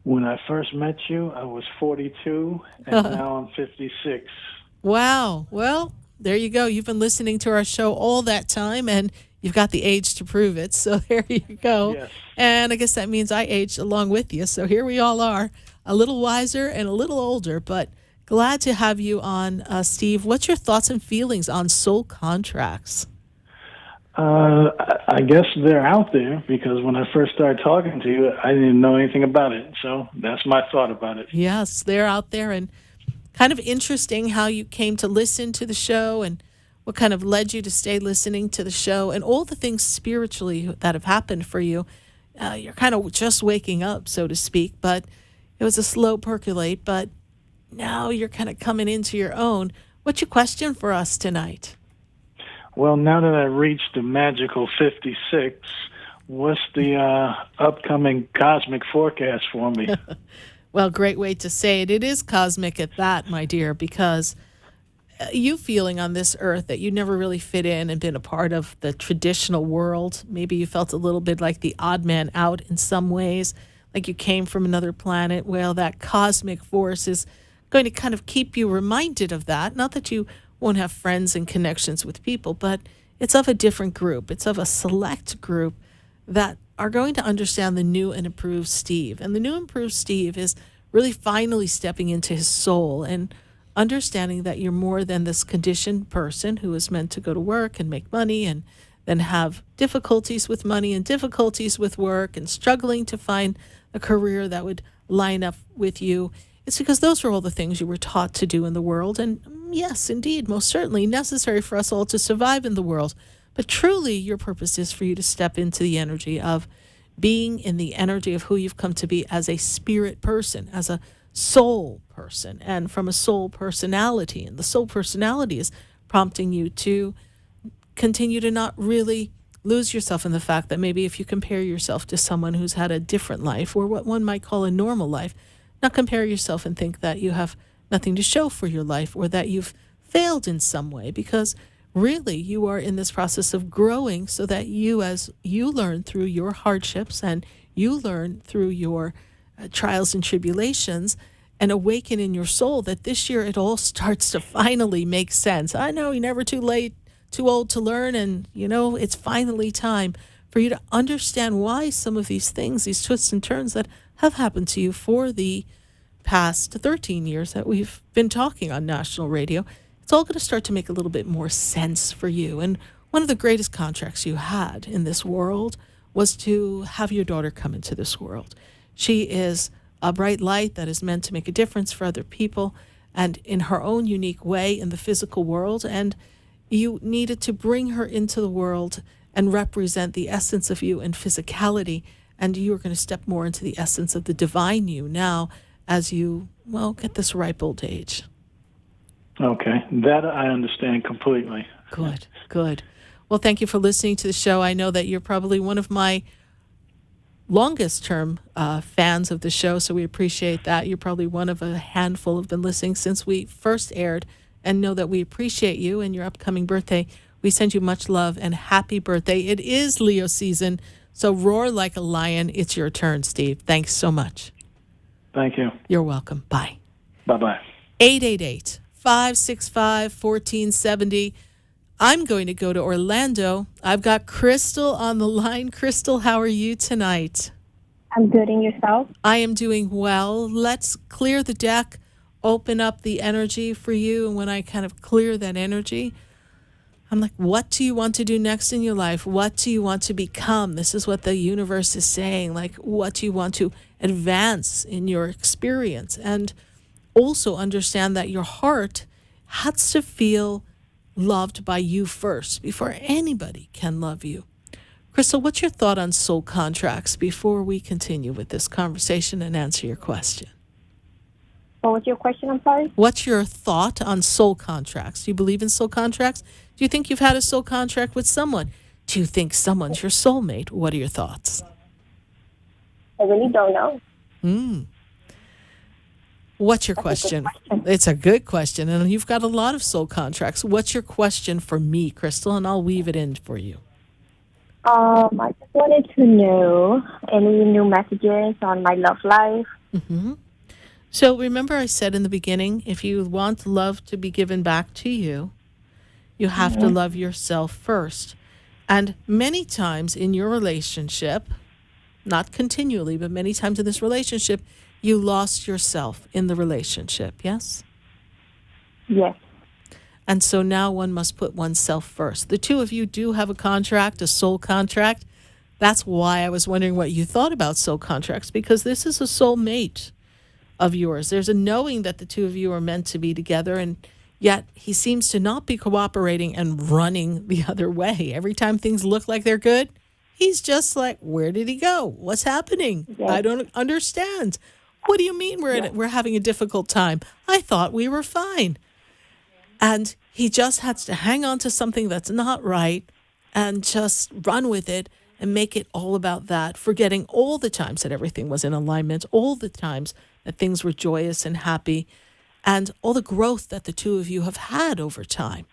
When I first met you, I was 42, and now I'm 56. Wow. Well, there you go. You've been listening to our show all that time, and you've got the age to prove it. So there you go. Yes. And I guess that means I aged along with you. So here we all are, a little wiser and a little older, but glad to have you on, Steve. What's your thoughts and feelings on soul contracts? I guess they're out there because when I first started talking to you, I didn't know anything about it. So that's my thought about it. Yes, they're out there, and kind of interesting how you came to listen to the show and what kind of led you to stay listening to the show and all the things spiritually that have happened for you. You're kind of just waking up, so to speak, but it was a slow percolate, but now you're kind of coming into your own. What's your question for us tonight? Well, now that I've reached the magical 56, what's the upcoming cosmic forecast for me? Well, great way to say it. It is cosmic at that, my dear, because you feeling on this earth that you never really fit in and been a part of the traditional world. Maybe you felt a little bit like the odd man out in some ways, like you came from another planet. Well, that cosmic force is going to kind of keep you reminded of that. Not that you won't have friends and connections with people, but it's of a different group. It's of a select group that are going to understand the new and improved Steve. And the new improved Steve is really finally stepping into his soul and understanding that you're more than this conditioned person who is meant to go to work and make money and then have difficulties with money and difficulties with work and struggling to find a career that would line up with you. It's because those are all the things you were taught to do in the world. And yes, indeed, most certainly necessary for us all to survive in the world. But truly, your purpose is for you to step into the energy of being in the energy of who you've come to be as a spirit person, as a soul person, and from a soul personality. And the soul personality is prompting you to continue to not really lose yourself in the fact that maybe if you compare yourself to someone who's had a different life or what one might call a normal life, not compare yourself and think that you have nothing to show for your life or that you've failed in some way, because really you are in this process of growing so that you, as you learn through your hardships and you learn through your trials and tribulations and awaken in your soul, that this year it all starts to finally make sense. I know you're never too late, too old to learn, and it's finally time for you to understand why some of these things, these twists and turns that have happened to you for the past 13 years that we've been talking on national radio. It's all going to start to make a little bit more sense for you. And one of the greatest contracts you had in this world was to have your daughter come into this world. She is a bright light that is meant to make a difference for other people and in her own unique way in the physical world. And you needed to bring her into the world and represent the essence of you in physicality. And you are going to step more into the essence of the divine you now as you, get this ripe old age. Okay, that I understand completely. Good. Well, thank you for listening to the show. I know that you're probably one of my longest term fans of the show, so we appreciate that. You're probably one of a handful who've been listening since we first aired, and know that we appreciate you and your upcoming birthday. We send you much love and happy birthday. It is Leo season, so roar like a lion. It's your turn, Steve. Thanks so much. Thank you. You're welcome. Bye. Bye-bye. 888-565-1470. I'm going to go to Orlando. I've got Crystal on the line. Crystal, how are you tonight? I'm good. And yourself? I am doing well. Let's clear the deck, open up the energy for you. And when I kind of clear that energy, I'm like, what do you want to do next in your life? What do you want to become? This is what the universe is saying. Like, what do you want to advance in your experience? And also understand that your heart has to feel loved by you first before anybody can love you. Crystal, what's your thought on soul contracts before we continue with this conversation and answer your question? What was your question? I'm sorry. What's your thought on soul contracts? Do you believe in soul contracts? Do you think you've had a soul contract with someone? Do you think someone's your soulmate? What are your thoughts? I really don't know. What's your question? It's a good question, and you've got a lot of soul contracts. What's your question for me, Crystal? And I'll weave it in for you. I just wanted to know any new messages on my love life. Mm-hmm. So remember I said in the beginning, if you want love to be given back to you, you have to love yourself first. And many times in your relationship, not continually, but many times in this relationship, you lost yourself in the relationship, yes? Yes. And so now one must put oneself first. The two of you do have a contract, a soul contract. That's why I was wondering what you thought about soul contracts, because this is a soulmate of yours. There's a knowing that the two of you are meant to be together, and yet he seems to not be cooperating and running the other way. Every time things look like they're good, he's just like, where did he go? What's happening? Yes. I don't understand. What do you mean we're having a difficult time? I thought we were fine. And he just has to hang on to something that's not right and just run with it and make it all about that, forgetting all the times that everything was in alignment, all the times that things were joyous and happy, and all the growth that the two of you have had over time.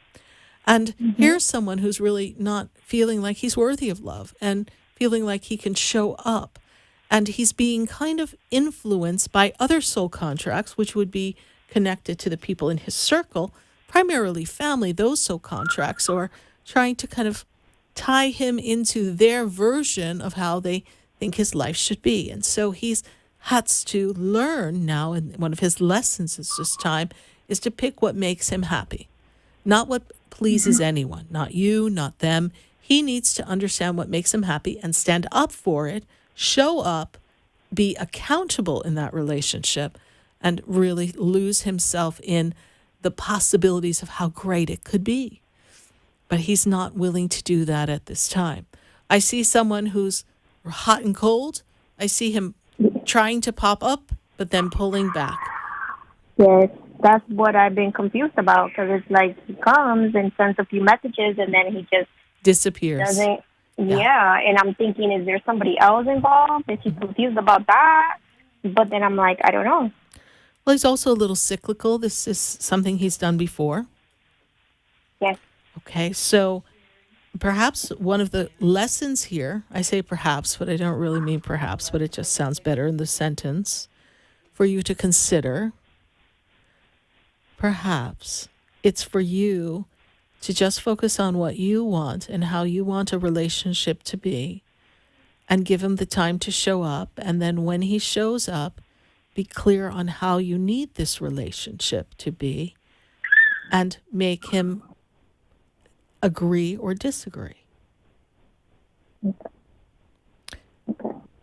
And here's someone who's really not feeling like he's worthy of love and feeling like he can show up. And he's being kind of influenced by other soul contracts, which would be connected to the people in his circle, primarily family. Those soul contracts are trying to kind of tie him into their version of how they think his life should be. And so he's has to learn now, and one of his lessons is this time, is to pick what makes him happy, not what pleases anyone, not you, not them. He needs to understand what makes him happy and stand up for it, show up, be accountable in that relationship, and really lose himself in the possibilities of how great it could be. But he's not willing to do that at this time. I see someone who's hot and cold. I see him trying to pop up, but then pulling back. Yes, that's what I've been confused about, because it's like he comes and sends a few messages and then he just disappears. Doesn't. Yeah, and I'm thinking, is there somebody else involved? Is he confused about that? But then I'm like, I don't know. Well, he's also a little cyclical. This is something he's done before. Yes. Okay, so perhaps one of the lessons here, I say perhaps, but I don't really mean perhaps, but it just sounds better in the sentence, for you to consider, perhaps it's for you to just focus on what you want and how you want a relationship to be, and give him the time to show up. And then when he shows up, be clear on how you need this relationship to be and make him agree or disagree. Okay.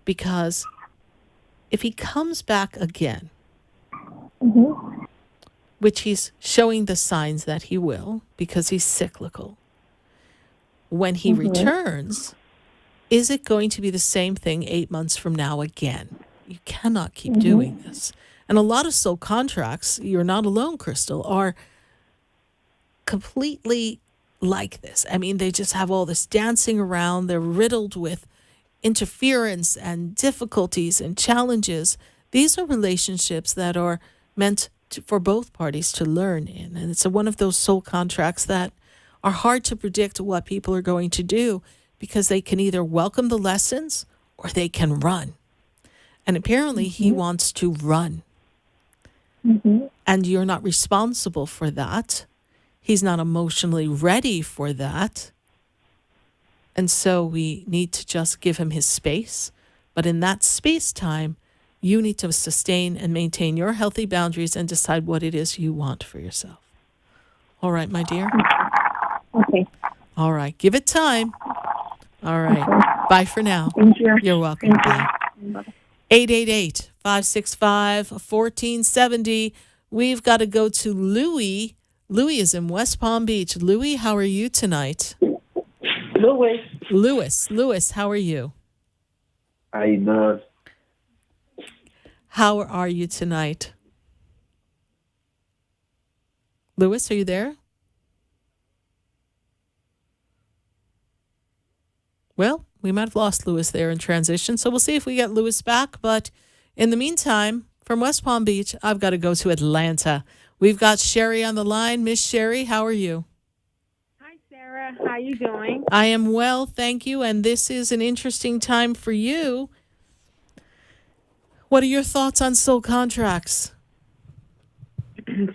Because if he comes back again, which he's showing the signs that he will, because he's cyclical, when he returns, is it going to be the same thing 8 months from now again? You cannot keep doing this. And a lot of soul contracts, you're not alone, Crystal, are completely like this. I mean, they just have all this dancing around. They're riddled with interference and difficulties and challenges. These are relationships that are meant for both parties to learn in. And it's one of those soul contracts that are hard to predict what people are going to do, because they can either welcome the lessons or they can run. And apparently he wants to run. And you're not responsible for that. He's not emotionally ready for that. And so we need to just give him his space. But in that space-time, you need to sustain and maintain your healthy boundaries and decide what it is you want for yourself. All right, my dear? Okay. All right. Give it time. All right. Okay. Bye for now. Thank you. You're welcome. Thank Bye. you. 888-565-1470. We've got to go to Louie. Louie is in West Palm Beach. Louie, how are you tonight? Louis, Lewis, how are you? How you doing? How are you tonight? Lewis, are you there? Well, we might have lost Lewis there in transition, so we'll see if we get Lewis back. But in the meantime, from West Palm Beach, I've got to go to Atlanta. We've got Sherry on the line. Miss Sherry, how are you? Hi, Sarah. How you doing? I am well, thank you. And this is an interesting time for you. What are your thoughts on soul contracts?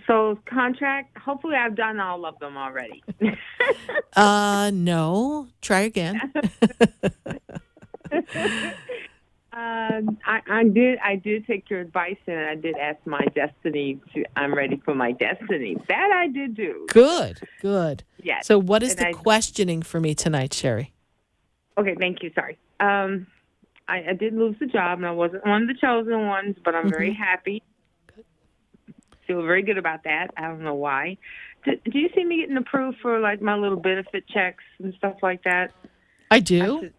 So, contract, hopefully I've done all of them already. No. Try again. I did take your advice, and I did ask my destiny. I'm ready for my destiny. That I did do. Good. Yes. So what is the questioning for me tonight, Sherry? Okay, thank you. Sorry. I did lose the job, and I wasn't one of the chosen ones, but I'm very happy. Feel very good about that. I don't know why. Do you see me getting approved for like my little benefit checks and stuff like that? I do.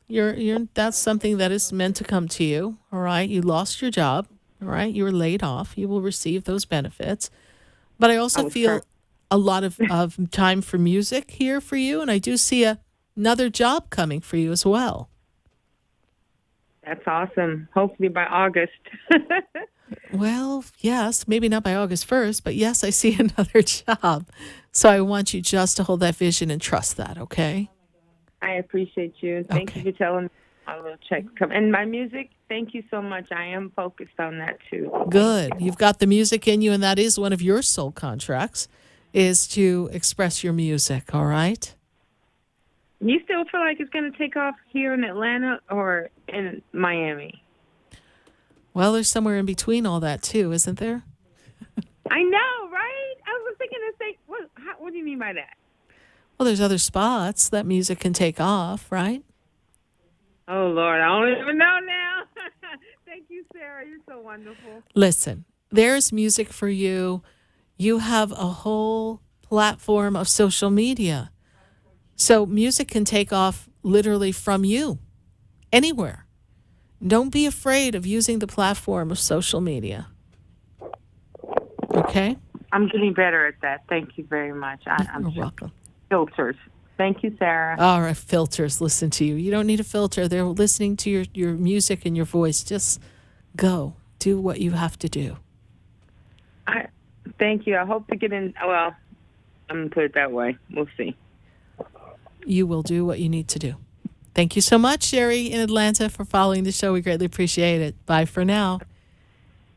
You're that's something that is meant to come to you. All right. You lost your job. All right. You were laid off. You will receive those benefits. But I also feel a lot of time for music here for you. And I do see another job coming for you as well. That's awesome. Hopefully by August. Well, yes, maybe not by August 1st, but yes, I see another job. So I want you just to hold that vision and trust that, okay? I appreciate you. Thank you for telling me my little check come. And my music, thank you so much. I am focused on that too. Good. You've got the music in you, and that is one of your soul contracts, is to express your music, all right? You still feel like it's going to take off here in Atlanta or in Miami? Well, there's somewhere in between all that, too, isn't there? I know, right? I was thinking the same. What do you mean by that? Well, there's other spots that music can take off, right? Oh, Lord, I don't even know now. Thank you, Sarah. You're so wonderful. Listen, there's music for you. You have a whole platform of social media. So music can take off literally from you, anywhere. Don't be afraid of using the platform of social media. Okay? I'm getting better at that. Thank you very much. You're welcome. Filters. Thank you, Sarah. All right, filters listen to you. You don't need a filter. They're listening to your music and your voice. Just go. Do what you have to do. Thank you. I hope to get in. Well, I'm going to put it that way. We'll see. You will do what you need to do. Thank you so much, Sherry in Atlanta, for following the show. We greatly appreciate it. Bye for now.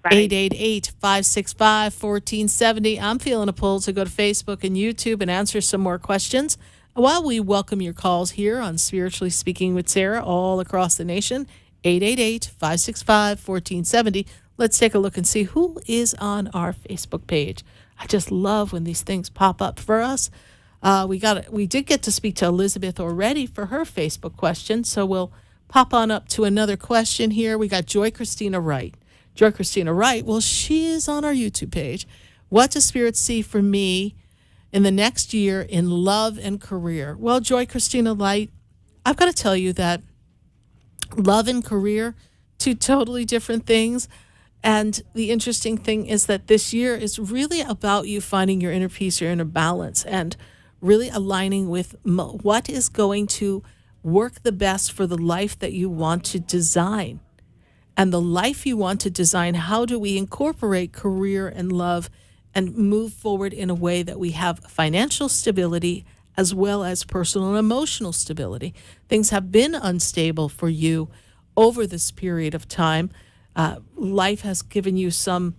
888-565-1470. I'm feeling a pull to go to Facebook and YouTube and answer some more questions while we welcome your calls here on Spiritually Speaking with Sarah all across the nation. 888-565-1470. Let's take a look and see who is on our Facebook page. I just love when these things pop up for us. We did get to speak to Elizabeth already for her Facebook question, so we'll pop on up to another question here. We got Joy Christina Wright. Joy Christina Wright, well, she is on our YouTube page. What does Spirit see for me in the next year in love and career? Well, Joy Christina Wright, I've got to tell you that love and career, two totally different things. And the interesting thing is that this year is really about you finding your inner peace, your inner balance, and really aligning with what is going to work the best for the life that you want to design. And the life you want to design, how do we incorporate career and love and move forward in a way that we have financial stability as well as personal and emotional stability? Things have been unstable for you over this period of time. Life has given you some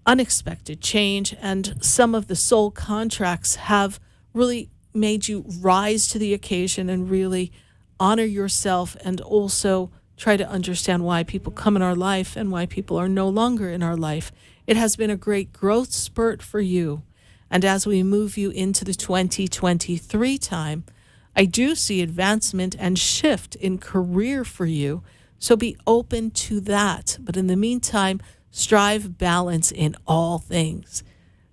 unexpected change, and some of the soul contracts have really made you rise to the occasion and really honor yourself, and also try to understand why people come in our life and why people are no longer in our life. It has been a great growth spurt for you. And as we move you into the 2023 time, I do see advancement and shift in career for you. So be open to that. But in the meantime, strive balance in all things.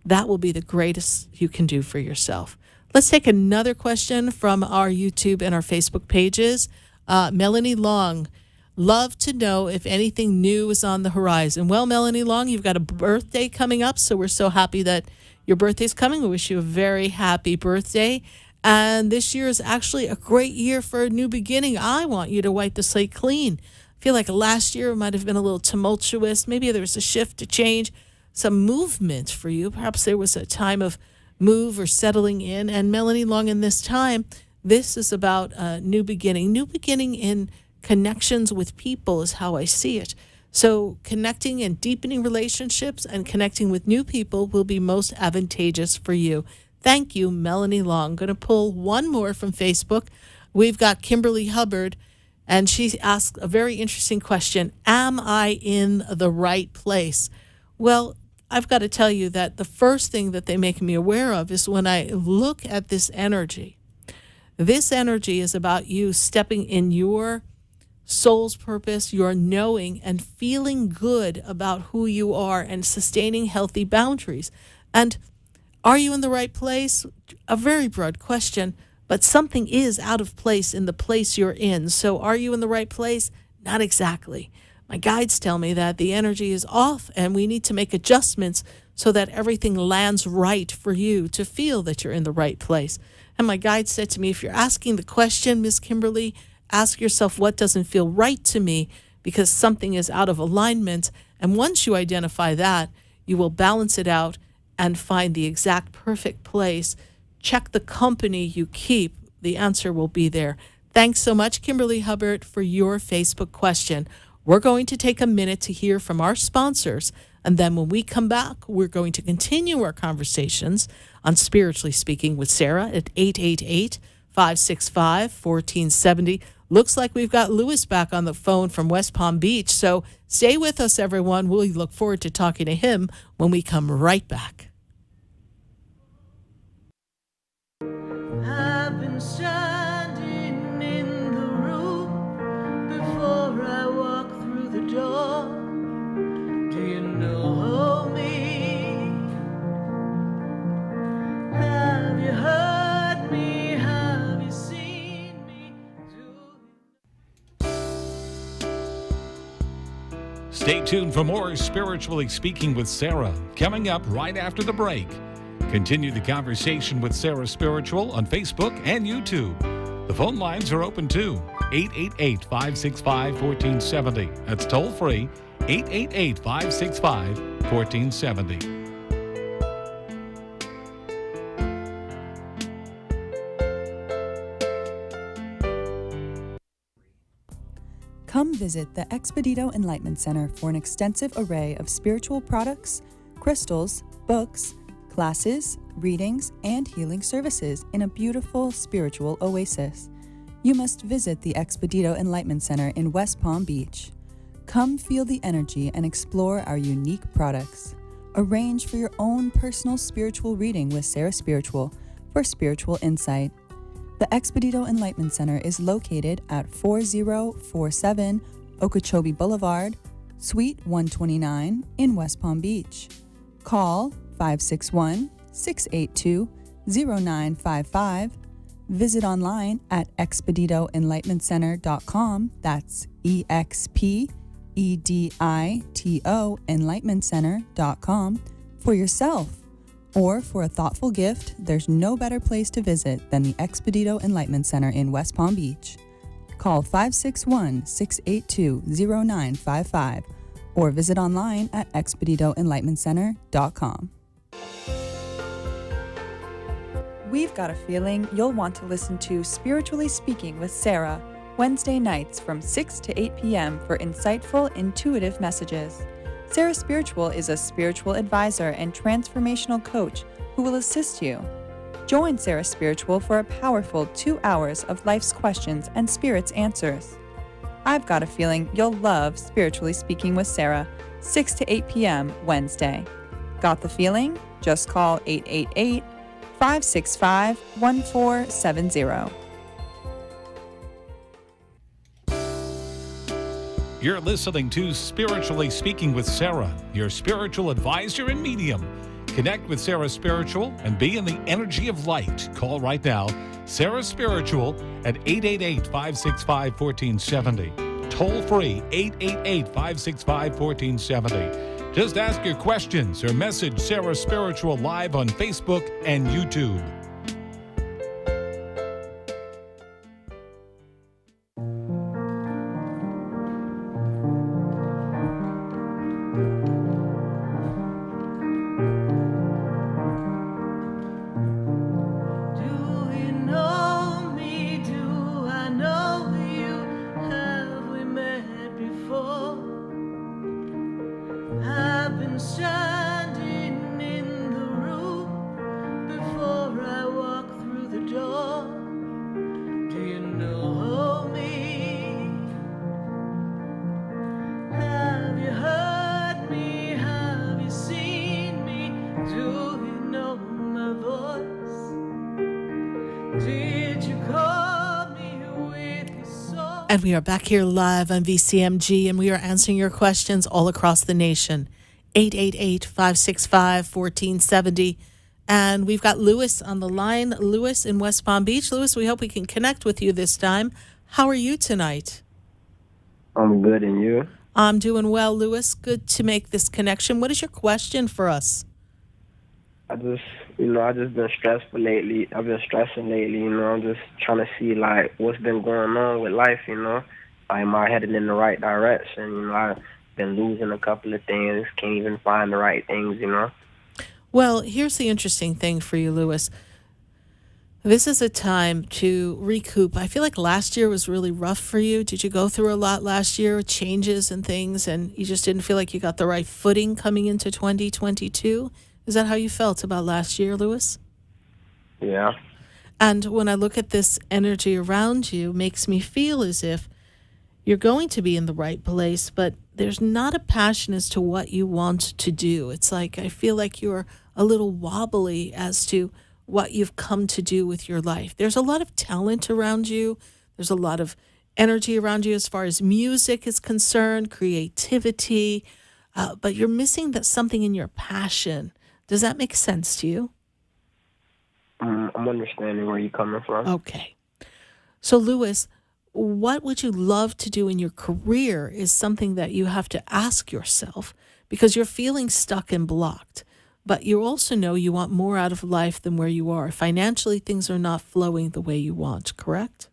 That will be the greatest you can do for yourself. Let's take another question from our YouTube and our Facebook pages. Melanie Long, love to know if anything new is on the horizon. Well, Melanie Long, you've got a birthday coming up, so we're so happy that your birthday's coming. We wish you a very happy birthday. And this year is actually a great year for a new beginning. I want you to wipe the slate clean. I feel like last year might have been a little tumultuous. Maybe there was a shift, a change, some movement for you. Perhaps there was a time of move or settling in. And Melanie Long, in this time, this is about a new beginning. New beginning in connections with people is how I see it. So connecting and deepening relationships and connecting with new people will be most advantageous for you. Thank you, Melanie Long. I'm going to pull one more from Facebook. We've got Kimberly Hubbard, and she asked a very interesting question. Am I in the right place? Well, I've got to tell you that the first thing that they make me aware of is when I look at this energy. This energy is about you stepping in your soul's purpose, your knowing and feeling good about who you are and sustaining healthy boundaries. And are you in the right place? A very broad question, but something is out of place in the place you're in. So are you in the right place? Not exactly. My guides tell me that the energy is off and we need to make adjustments so that everything lands right for you to feel that you're in the right place. And my guide said to me, if you're asking the question, Miss Kimberly, ask yourself what doesn't feel right to me because something is out of alignment. And once you identify that, you will balance it out and find the exact perfect place. Check the company you keep. The answer will be there. Thanks so much, Kimberly Hubbard, for your Facebook question. We're going to take a minute to hear from our sponsors, and then when we come back, we're going to continue our conversations on Spiritually Speaking with Sarah at 888-565-1470. Looks like we've got Louis back on the phone from West Palm Beach, so stay with us, everyone. We look forward to talking to him when we come right back. I've been standing in the room before I walk through the door. Do you know me? Have you heard me? Have you seen me? Stay tuned for more Spiritually Speaking with Sarah, coming up right after the break. Continue the conversation with Sarah Spiritual on Facebook and YouTube. The phone lines are open too. 888-565-1470. That's toll free. 888-565-1470. Come visit the Expedito Enlightenment Center for an extensive array of spiritual products, crystals, books, classes, readings, and healing services in a beautiful spiritual oasis. You must visit the Expedito Enlightenment Center in West Palm Beach. Come feel the energy and explore our unique products. Arrange for your own personal spiritual reading with Sarah Spiritual for spiritual insight. The Expedito Enlightenment Center is located at 4047 Okeechobee Boulevard, Suite 129 in West Palm Beach. Call 561-682-0955. Visit online at expeditoenlightenmentcenter.com. That's EXPEDITO enlightenmentcenter.com for yourself. Or for a thoughtful gift, there's no better place to visit than the Expedito Enlightenment Center in West Palm Beach. Call 561-682-0955 or visit online at expeditoenlightenmentcenter.com. We've got a feeling you'll want to listen to Spiritually Speaking with Sarah, Wednesday nights from 6 to 8 p.m. for insightful, intuitive messages. Sarah Spiritual is a spiritual advisor and transformational coach who will assist you. Join Sarah Spiritual for a powerful 2 hours of life's questions and Spirit's answers. I've got a feeling you'll love Spiritually Speaking with Sarah, 6 to 8 p.m. Wednesday. Got the feeling? Just call 888-565-1470. You're listening to Spiritually Speaking with Sarah, your spiritual advisor and medium. Connect with Sarah Spiritual and be in the energy of light. Call right now, Sarah Spiritual at 888-565-1470. Toll free, 888-565-1470. Just ask your questions or message Sarah Spiritual live on Facebook and YouTube. Standing in the room before I walk through the door. Do you know me? Have you heard me? Have you seen me? Do you know my voice? Did you call me with your soul? And we are back here live on VCMG, and we are answering your questions all across the nation. 888-565-1470. And we've got Lewis on the line. Lewis in West Palm Beach. Lewis, we hope we can connect with you this time. How are you tonight? I'm good, and you? I'm doing well, Lewis. Good to make this connection. What is your question for us? I just been stressful lately. I've been stressing lately, I'm just trying to see, like, what's been going on with life, Like, am I headed in the right direction? I've been losing a couple of things, can't even find the right things, Well, here's the interesting thing for you, Lewis. This is a time to recoup. I feel like last year was really rough for you. Did you go through a lot last year, changes and things, and you just didn't feel like you got the right footing coming into 2022? Is that how you felt about last year, Lewis? Yeah. And when I look at this energy around you, it makes me feel as if you're going to be in the right place, but there's not a passion as to what you want to do. It's like I feel like you're a little wobbly as to what you've come to do with your life. There's a lot of talent around you. There's a lot of energy around you as far as music is concerned, creativity, but you're missing that something in your passion. Does that make sense to you? I'm understanding where you're coming from. Okay. So, Lewis, what would you love to do in your career is something that you have to ask yourself, because you're feeling stuck and blocked. But you also know you want more out of life than where you are. Financially, things are not flowing the way you want, correct?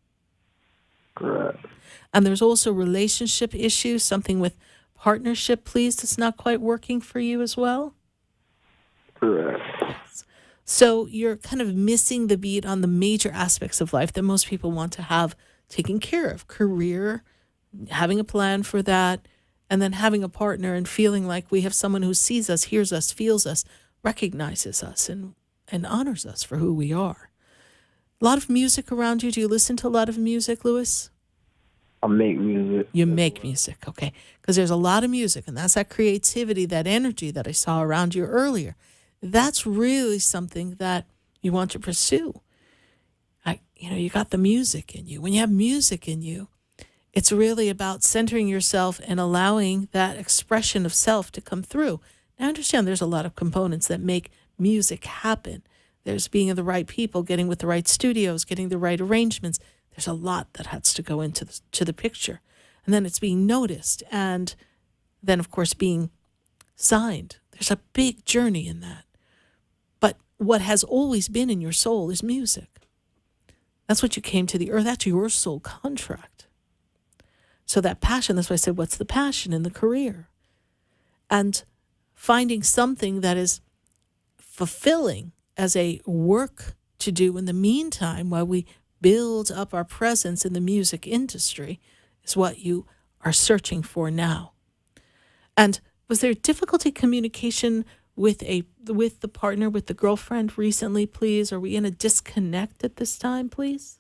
Correct. And there's also relationship issues, something with partnership, please, that's not quite working for you as well? Correct. Yes. So you're kind of missing the beat on the major aspects of life that most people want to have taken care of. Career, having a plan for that, and then having a partner and feeling like we have someone who sees us, hears us, feels us, recognizes us, and honors us for who we are. A lot of music around you. Do you listen to a lot of music, Lewis? I make music. You make music, okay. Because there's a lot of music, and that's that creativity, that energy that I saw around you earlier. That's really something that you want to pursue. You got the music in you. When you have music in you, it's really about centering yourself and allowing that expression of self to come through. Now, I understand there's a lot of components that make music happen. There's being in the right people, getting with the right studios, getting the right arrangements. There's a lot that has to go into the picture. And then it's being noticed. And then, of course, being signed. There's a big journey in that. But what has always been in your soul is music. That's what you came to the earth. That's your soul contract. So that passion, that's why I said, what's the passion in the career? And finding something that is fulfilling as a work to do in the meantime while we build up our presence in the music industry is what you are searching for now. And was there difficulty communication with the partner, with the girlfriend recently, please? Are we in a disconnect at this time, please?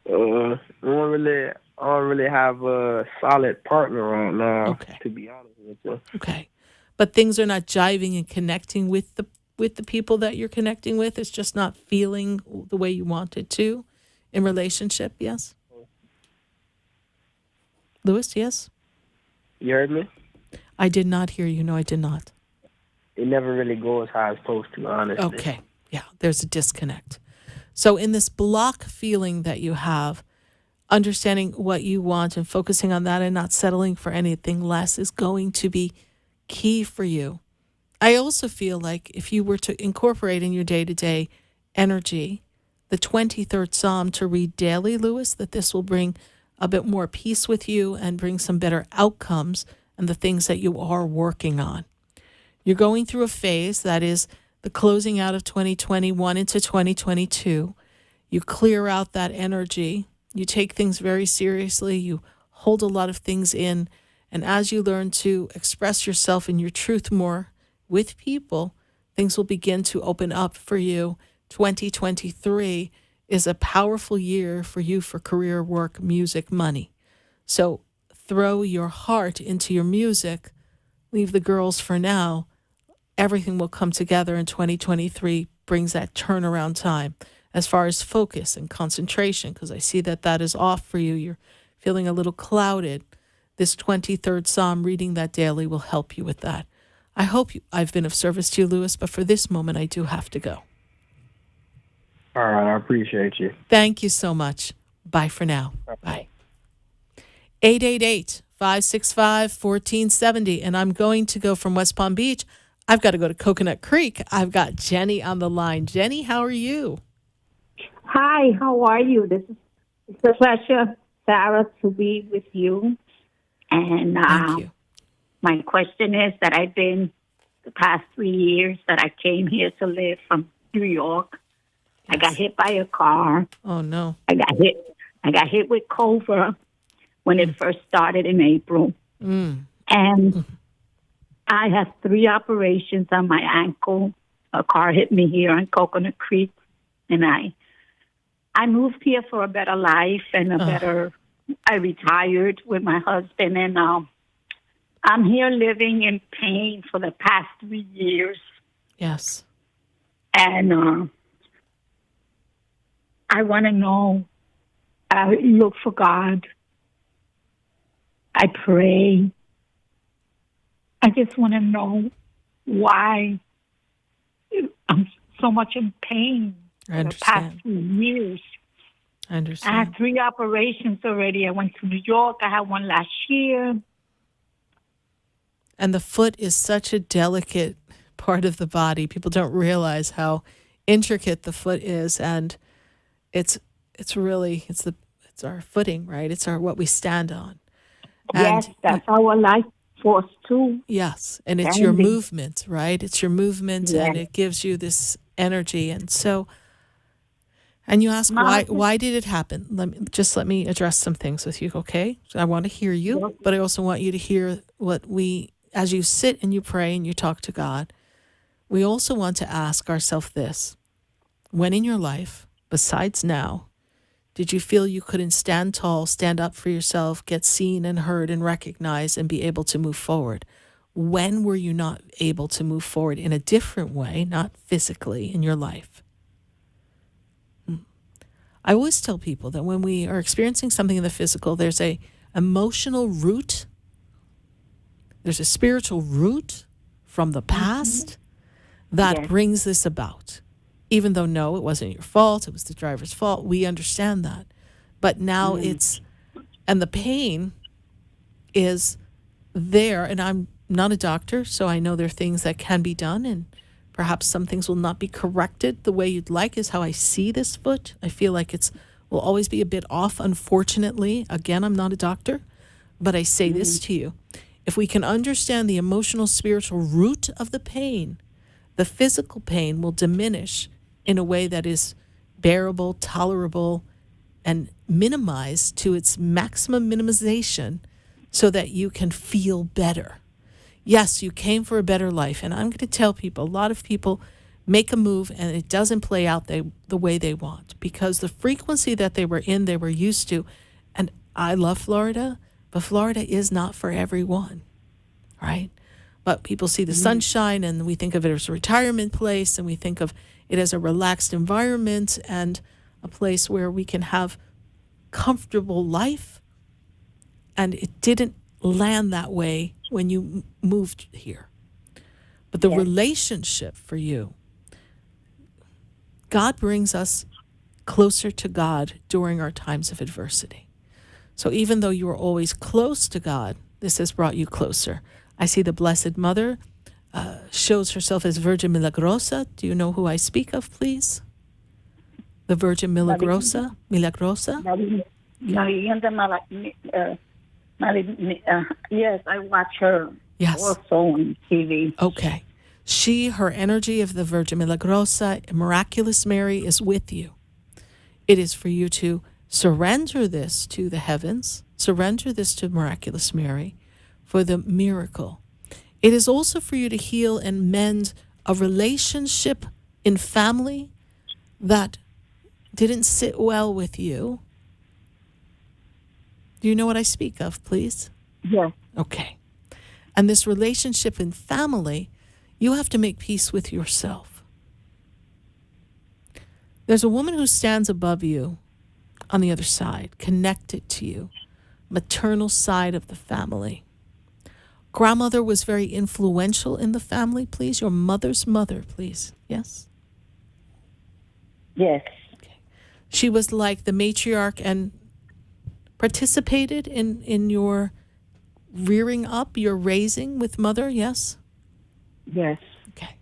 I don't really have a solid partner right now, okay, to be honest with you. Okay. But things are not jiving and connecting with the people that you're connecting with. It's just not feeling the way you want it to in relationship, yes? Lewis, yes? You heard me? I did not hear you. No, I did not. it never really goes how it's supposed to, honestly. Okay. Yeah, there's a disconnect. So in this block feeling that you have, understanding what you want and focusing on that and not settling for anything less is going to be key for you. I also feel like if you were to incorporate in your day-to-day energy the 23rd Psalm to read daily, Lewis, that this will bring a bit more peace with you and bring some better outcomes and the things that you are working on. You're going through a phase that is the closing out of 2021 into 2022. You clear out that energy. You take things very seriously. You hold a lot of things in. And as you learn to express yourself and your truth more with people, things will begin to open up for you. 2023 is a powerful year for you for career, work, music, money. So throw your heart into your music. Leave the girls for now. Everything will come together in 2023, brings that turnaround time as far as focus and concentration, because I see that that is off for you. You're feeling a little clouded. This 23rd Psalm, reading that daily, will help you with that. I hope I've been of service to you, Lewis, but for this moment, I do have to go. All right, I appreciate you. Thank you so much. Bye for now. Bye. 888-565-1470. And I'm going to go from West Palm Beach. I've got to go to Coconut Creek. I've got Jenny on the line. Jenny, how are you? Hi, how are you? It's a pleasure, Sarah, to be with you. And Thank you. My question is that I've been the past 3 years that I came here to live from New York. Yes. I got hit by a car. Oh, no. I got hit with Cobra when it first started in April. And I have 3 operations on my ankle. A car hit me here on Coconut Creek. And I moved here for a better life and I retired with my husband. And I'm here living in pain for the past 3 years. Yes. And I want to know, I look for God. I pray. I just want to know why I'm so much in pain for the past 2 years. I understand. I had 3 operations already. I went to New York. I had one last year. And the foot is such a delicate part of the body. People don't realize how intricate the foot is, and it's our footing, right? It's what we stand on. Yes, that's our life force too. Yes, and it's your movement, right? It's your movement, and it gives you this energy. And so, and you ask why did it happen? Let me address some things with you, okay? So I want to hear you, but I also want you to hear as you sit and you pray and you talk to God. We also want to ask ourselves this: when in your life, besides now, did you feel you couldn't stand tall, stand up for yourself, get seen and heard and recognized, and be able to move forward? When were you not able to move forward in a different way, not physically, in your life? I always tell people that when we are experiencing something in the physical, there's a emotional root, there's a spiritual root from the past that brings this about. Even though, no, it wasn't your fault, it was the driver's fault, we understand that. But now and the pain is there, and I'm not a doctor, so I know there are things that can be done, and perhaps some things will not be corrected the way you'd like, is how I see this foot. I feel like will always be a bit off, unfortunately. Again, I'm not a doctor, but I say this to you. If we can understand the emotional, spiritual root of the pain, the physical pain will diminish in a way that is bearable, tolerable, and minimized to its maximum minimization so that you can feel better. Yes, you came for a better life. And I'm going to tell people, a lot of people make a move and it doesn't play out the way they want because the frequency that they were in, they were used to. And I love Florida, but Florida is not for everyone, right? But people see the sunshine and we think of it as a retirement place, and we think of it as a relaxed environment and a place where we can have comfortable life. And it didn't land that way when you moved here. But the relationship for you, God brings us closer to God during our times of adversity. So even though you are always close to God, this has brought you closer. I see the Blessed Mother shows herself as Virgin Milagrosa. Do you know who I speak of, please? The Virgin Milagrosa? Yes, I watch her also on TV. Okay. Her energy of the Virgin Milagrosa, Miraculous Mary, is with you. It is for you to surrender this to the heavens, surrender this to Miraculous Mary for the miracle. It is also for you to heal and mend a relationship in family that didn't sit well with you. Do you know what I speak of, please? Yes. Okay. And this relationship in family, you have to make peace with yourself. There's a woman who stands above you on the other side, connected to you, maternal side of the family. Grandmother was very influential in the family, please. Your mother's mother, please. Yes? Yes. Okay. She was like the matriarch and participated in your rearing up, your raising with mother, yes? Yes. Okay.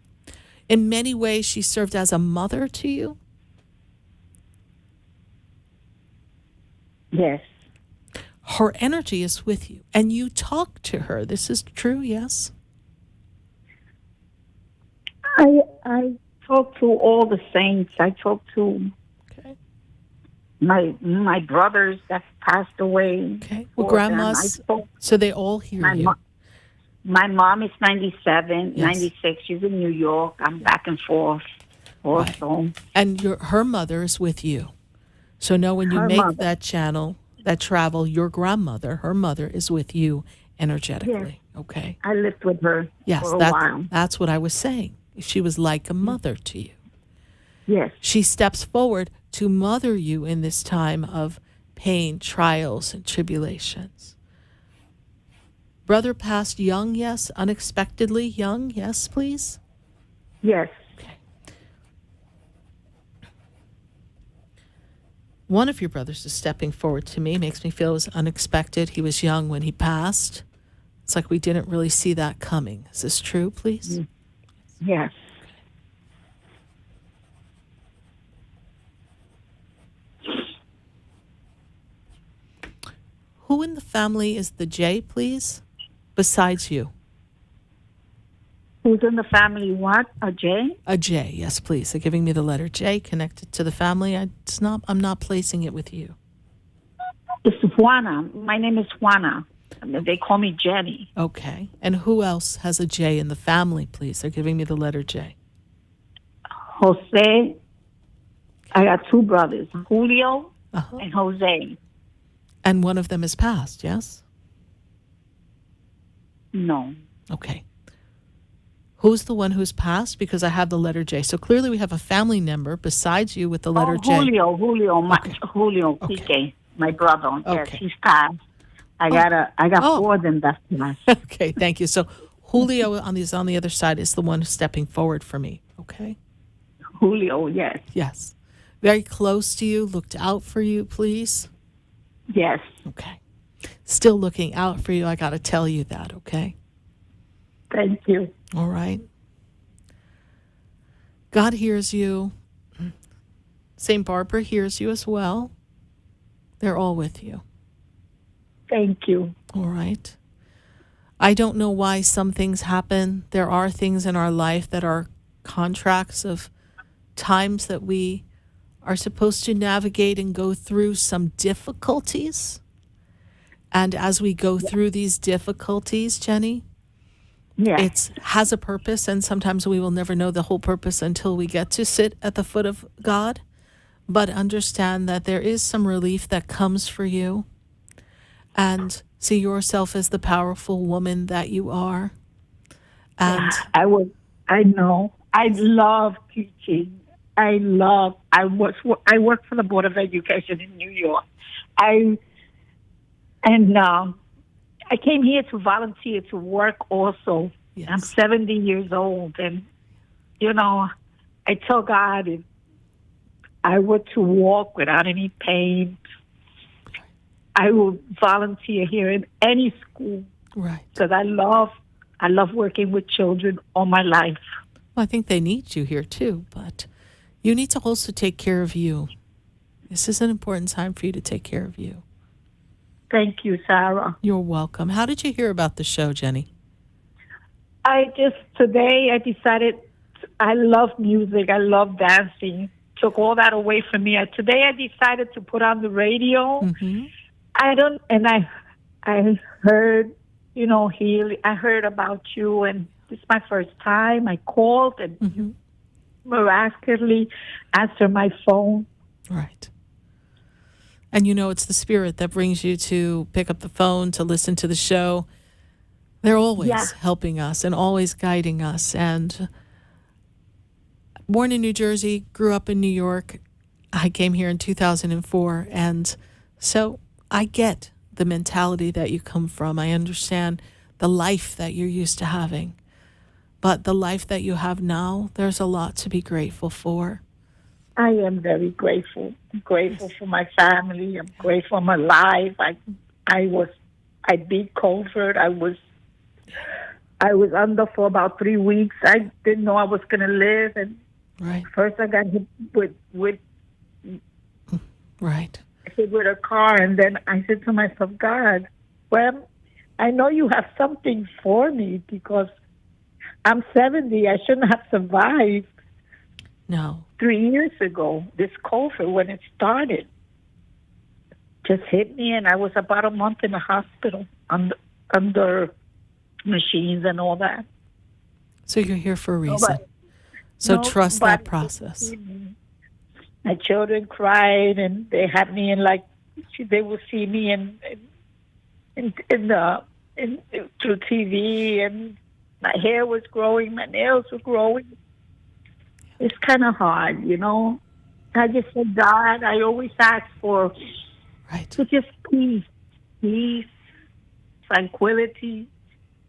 In many ways, she served as a mother to you? Yes. Her energy is with you, and you talk to her. This is true, yes? I talk to all the saints. I talk to my brothers that passed away. Okay. Well, grandmas, so they all hear you. My mom is 97, Yes. 96. She's in New York. I'm back and forth also. Right. And her mother is with you. So know when you make that channel, that travel, your grandmother, her mother, is with you energetically. Yes. Okay? I lived with her for a while. That's what I was saying. She was like a mother to you. Yes. She steps forward to mother you in this time of pain, trials, and tribulations. Brother passed young, yes? Unexpectedly young, yes, please? Yes. Okay. One of your brothers is stepping forward to me. Makes me feel it was unexpected. He was young when he passed. It's like we didn't really see that coming. Is this true, please? Yes. Who in the family is the J, please, besides you? Who's in the family? What? A J? A J, yes, please. They're giving me the letter J connected to the family. I'm not placing it with you. It's Juana. My name is Juana. They call me Jenny. Okay. And who else has a J in the family, please? They're giving me the letter J. Jose. I got two brothers, Julio and Jose. And one of them is passed, yes? No. Okay. Who's the one who's passed? Because I have the letter J. So clearly we have a family member besides you with the letter J. Julio, Julio Pique, my brother. Yes, he's passed. I got four of them that's passed. Okay, thank you. So Julio on the other side is the one stepping forward for me, okay? Julio, yes. Yes. Very close to you, looked out for you, please? Yes. Okay. Still looking out for you. I got to tell you that, okay? Thank you. All right. God hears you. St. Barbara hears you as well. They're all with you. Thank you. All right. I don't know why some things happen. There are things in our life that are contracts of times that we are supposed to navigate and go through some difficulties. And as we go through these difficulties, Jenny, it has a purpose, and sometimes we will never know the whole purpose until we get to sit at the foot of God. But understand that there is some relief that comes for you, and see yourself as the powerful woman that you are. And I know. I love teaching. I work for the Board of Education in New York. I came here to volunteer to work also Yes. I'm 70 years old, and, you know, I tell God if I were to walk without any pain, I will volunteer here in any school. Right. Because I love working with children all my life. Well, I think they need you here too, but you need to also take care of you. This is an important time for you to take care of you. Thank you, Sarah. You're welcome. How did you hear about the show, Jenny? Today I decided I love music. I love dancing. Took all that away from me. Today I decided to put on the radio. Mm-hmm. I heard, you know, I heard about you, and this is my first time. I called and you miraculously answered my phone. Right. And you know, it's the Spirit that brings you to pick up the phone, to listen to the show. They're always helping us and always guiding us. And born in New Jersey, grew up in New York. I came here in 2004. And so I get the mentality that you come from. I understand the life that you're used to having. But the life that you have now, there's a lot to be grateful for. I am very grateful. I'm grateful for my family. I'm grateful I'm alive. I beat COVID. I was under for about 3 weeks. I didn't know I was going to live. And first I got hit with a car. And then I said to myself, God, well, I know you have something for me because I'm 70. I shouldn't have survived. No. 3 years ago, this COVID, when it started, just hit me, and I was about a month in the hospital under machines and all that. So you're here for a reason. Trust that process. My children cried, and they had me they would see me through TV, and my hair was growing, my nails were growing. It's kind of hard, you know. I just said, God, I always ask for just peace, tranquility,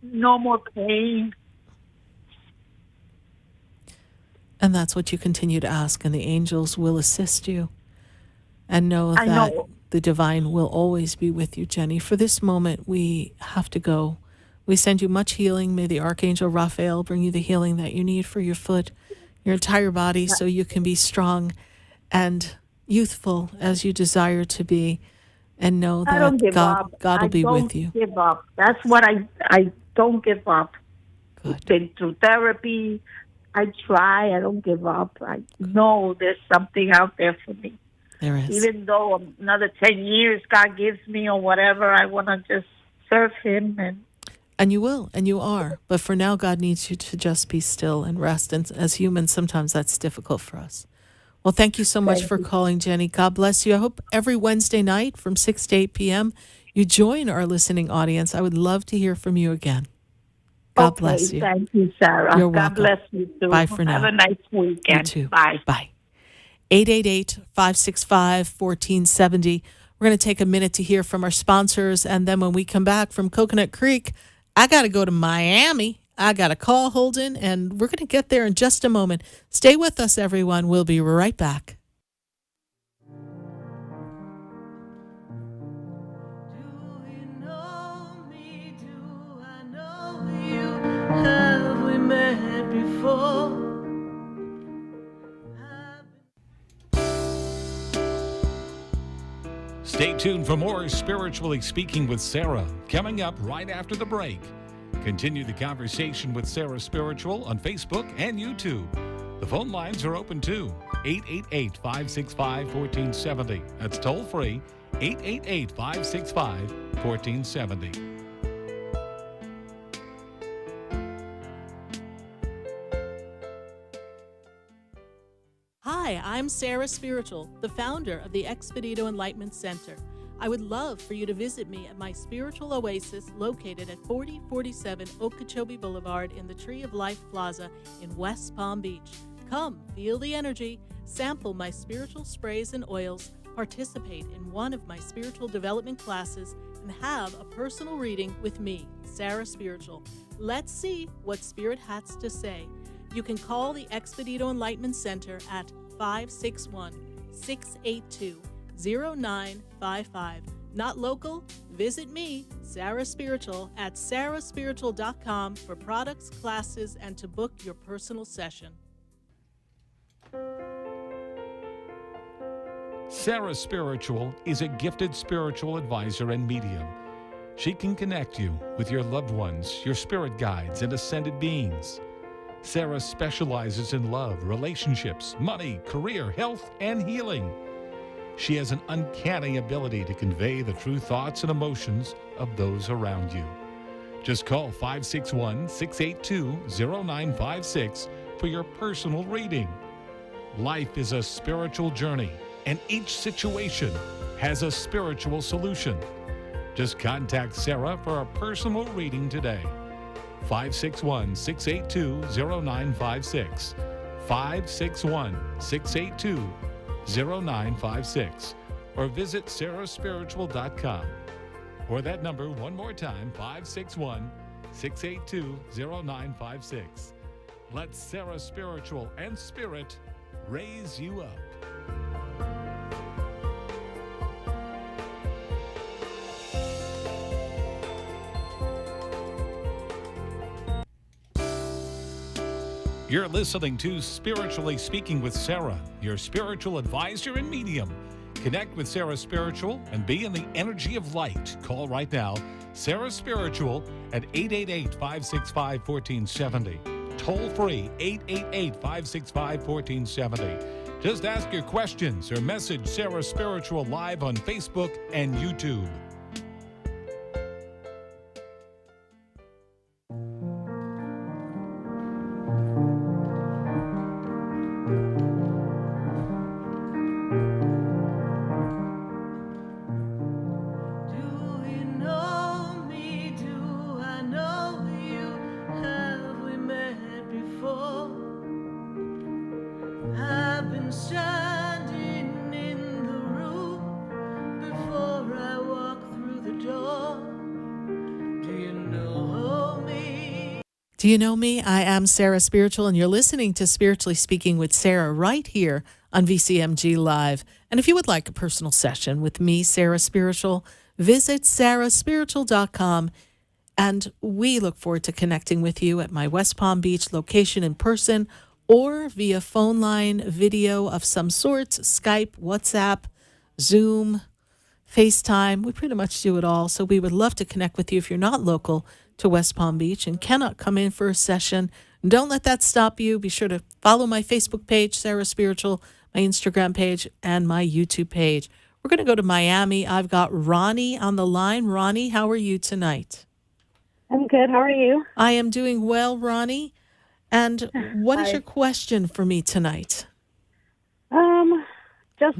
no more pain. And that's what you continue to ask, and the angels will assist you. And know that the divine will always be with you, Jenny. For this moment, we have to go. We send you much healing. May the Archangel Raphael bring you the healing that you need for your foot, your entire body, so you can be strong and youthful as you desire to be, and know that God will be with you. I don't give up. That's what I don't give up. Good. Been through therapy. I try. I don't give up. I know there's something out there for me. There is. Even though another 10 years God gives me or whatever, I want to just serve Him. And you will, and you are. But for now, God needs you to just be still and rest. And as humans, sometimes that's difficult for us. Well, thank you so much for calling, Jenny. God bless you. I hope every Wednesday night from 6 to 8 p.m. you join our listening audience. I would love to hear from you again. God bless you. Thank you, Sarah. You're welcome. God bless you, too. Bye for now. Have a nice weekend. You too. Bye. Bye. 888-565-1470. We're going to take a minute to hear from our sponsors, and then when we come back from Coconut Creek, I got to go to Miami. I got to call Holden, and we're going to get there in just a moment. Stay with us, everyone. We'll be right back. Have we met before? Stay tuned for more Spiritually Speaking with Sarah, coming up right after the break. Continue the conversation with Sarah Spiritual on Facebook and YouTube. The phone lines are open too. 888-565-1470. That's toll free. 888-565-1470. Hi, I'm Sarah Spiritual, the founder of the Expedito Enlightenment Center. I would love for you to visit me at my spiritual oasis located at 4047 Okeechobee Boulevard in the Tree of Life Plaza in West Palm Beach. Come, feel the energy, sample my spiritual sprays and oils, participate in one of my spiritual development classes, and have a personal reading with me, Sarah Spiritual. Let's see what Spirit has to say. You can call the Expedito Enlightenment Center at 561-682-0955. Not local? Visit me, Sarah Spiritual, at sarahspiritual.com for products, classes, and to book your personal session. Sarah Spiritual is a gifted spiritual advisor and medium. She can connect you with your loved ones, your spirit guides, and ascended beings. Sarah specializes in love, relationships, money, career, health, and healing. She has an uncanny ability to convey the true thoughts and emotions of those around you. Just call 561-682-0956 for your personal reading. Life is a spiritual journey, and each situation has a spiritual solution. Just contact Sarah for a personal reading today. 561-682-0956. 561-682-0956. Or visit sarahspiritual.com. Or that number one more time, 561-682-0956. Let Sarah Spiritual and Spirit raise you up. You're listening to Spiritually Speaking with Sarah, your spiritual advisor and medium. Connect with Sarah Spiritual and be in the energy of light. Call right now, Sarah Spiritual at 888-565-1470. Toll free, 888-565-1470. Just ask your questions or message Sarah Spiritual live on Facebook and YouTube. Do you know me? I am Sarah Spiritual, and you're listening to Spiritually Speaking with Sarah right here on VCMG Live. And if you would like a personal session with me, Sarah Spiritual, visit sarahspiritual.com. And we look forward to connecting with you at my West Palm Beach location in person or via phone line, video of some sort, Skype, WhatsApp, Zoom, FaceTime. We pretty much do it all. So we would love to connect with you if you're not local to West Palm Beach and cannot come in for a session. Don't let that stop you. Be sure to follow my Facebook page, Sarah Spiritual, my Instagram page, and my YouTube page. We're going to go to Miami. I've got Ronnie on the line. Ronnie, how are you tonight? I'm good. How are you? I am doing well, Ronnie. And what is your question for me tonight? Just,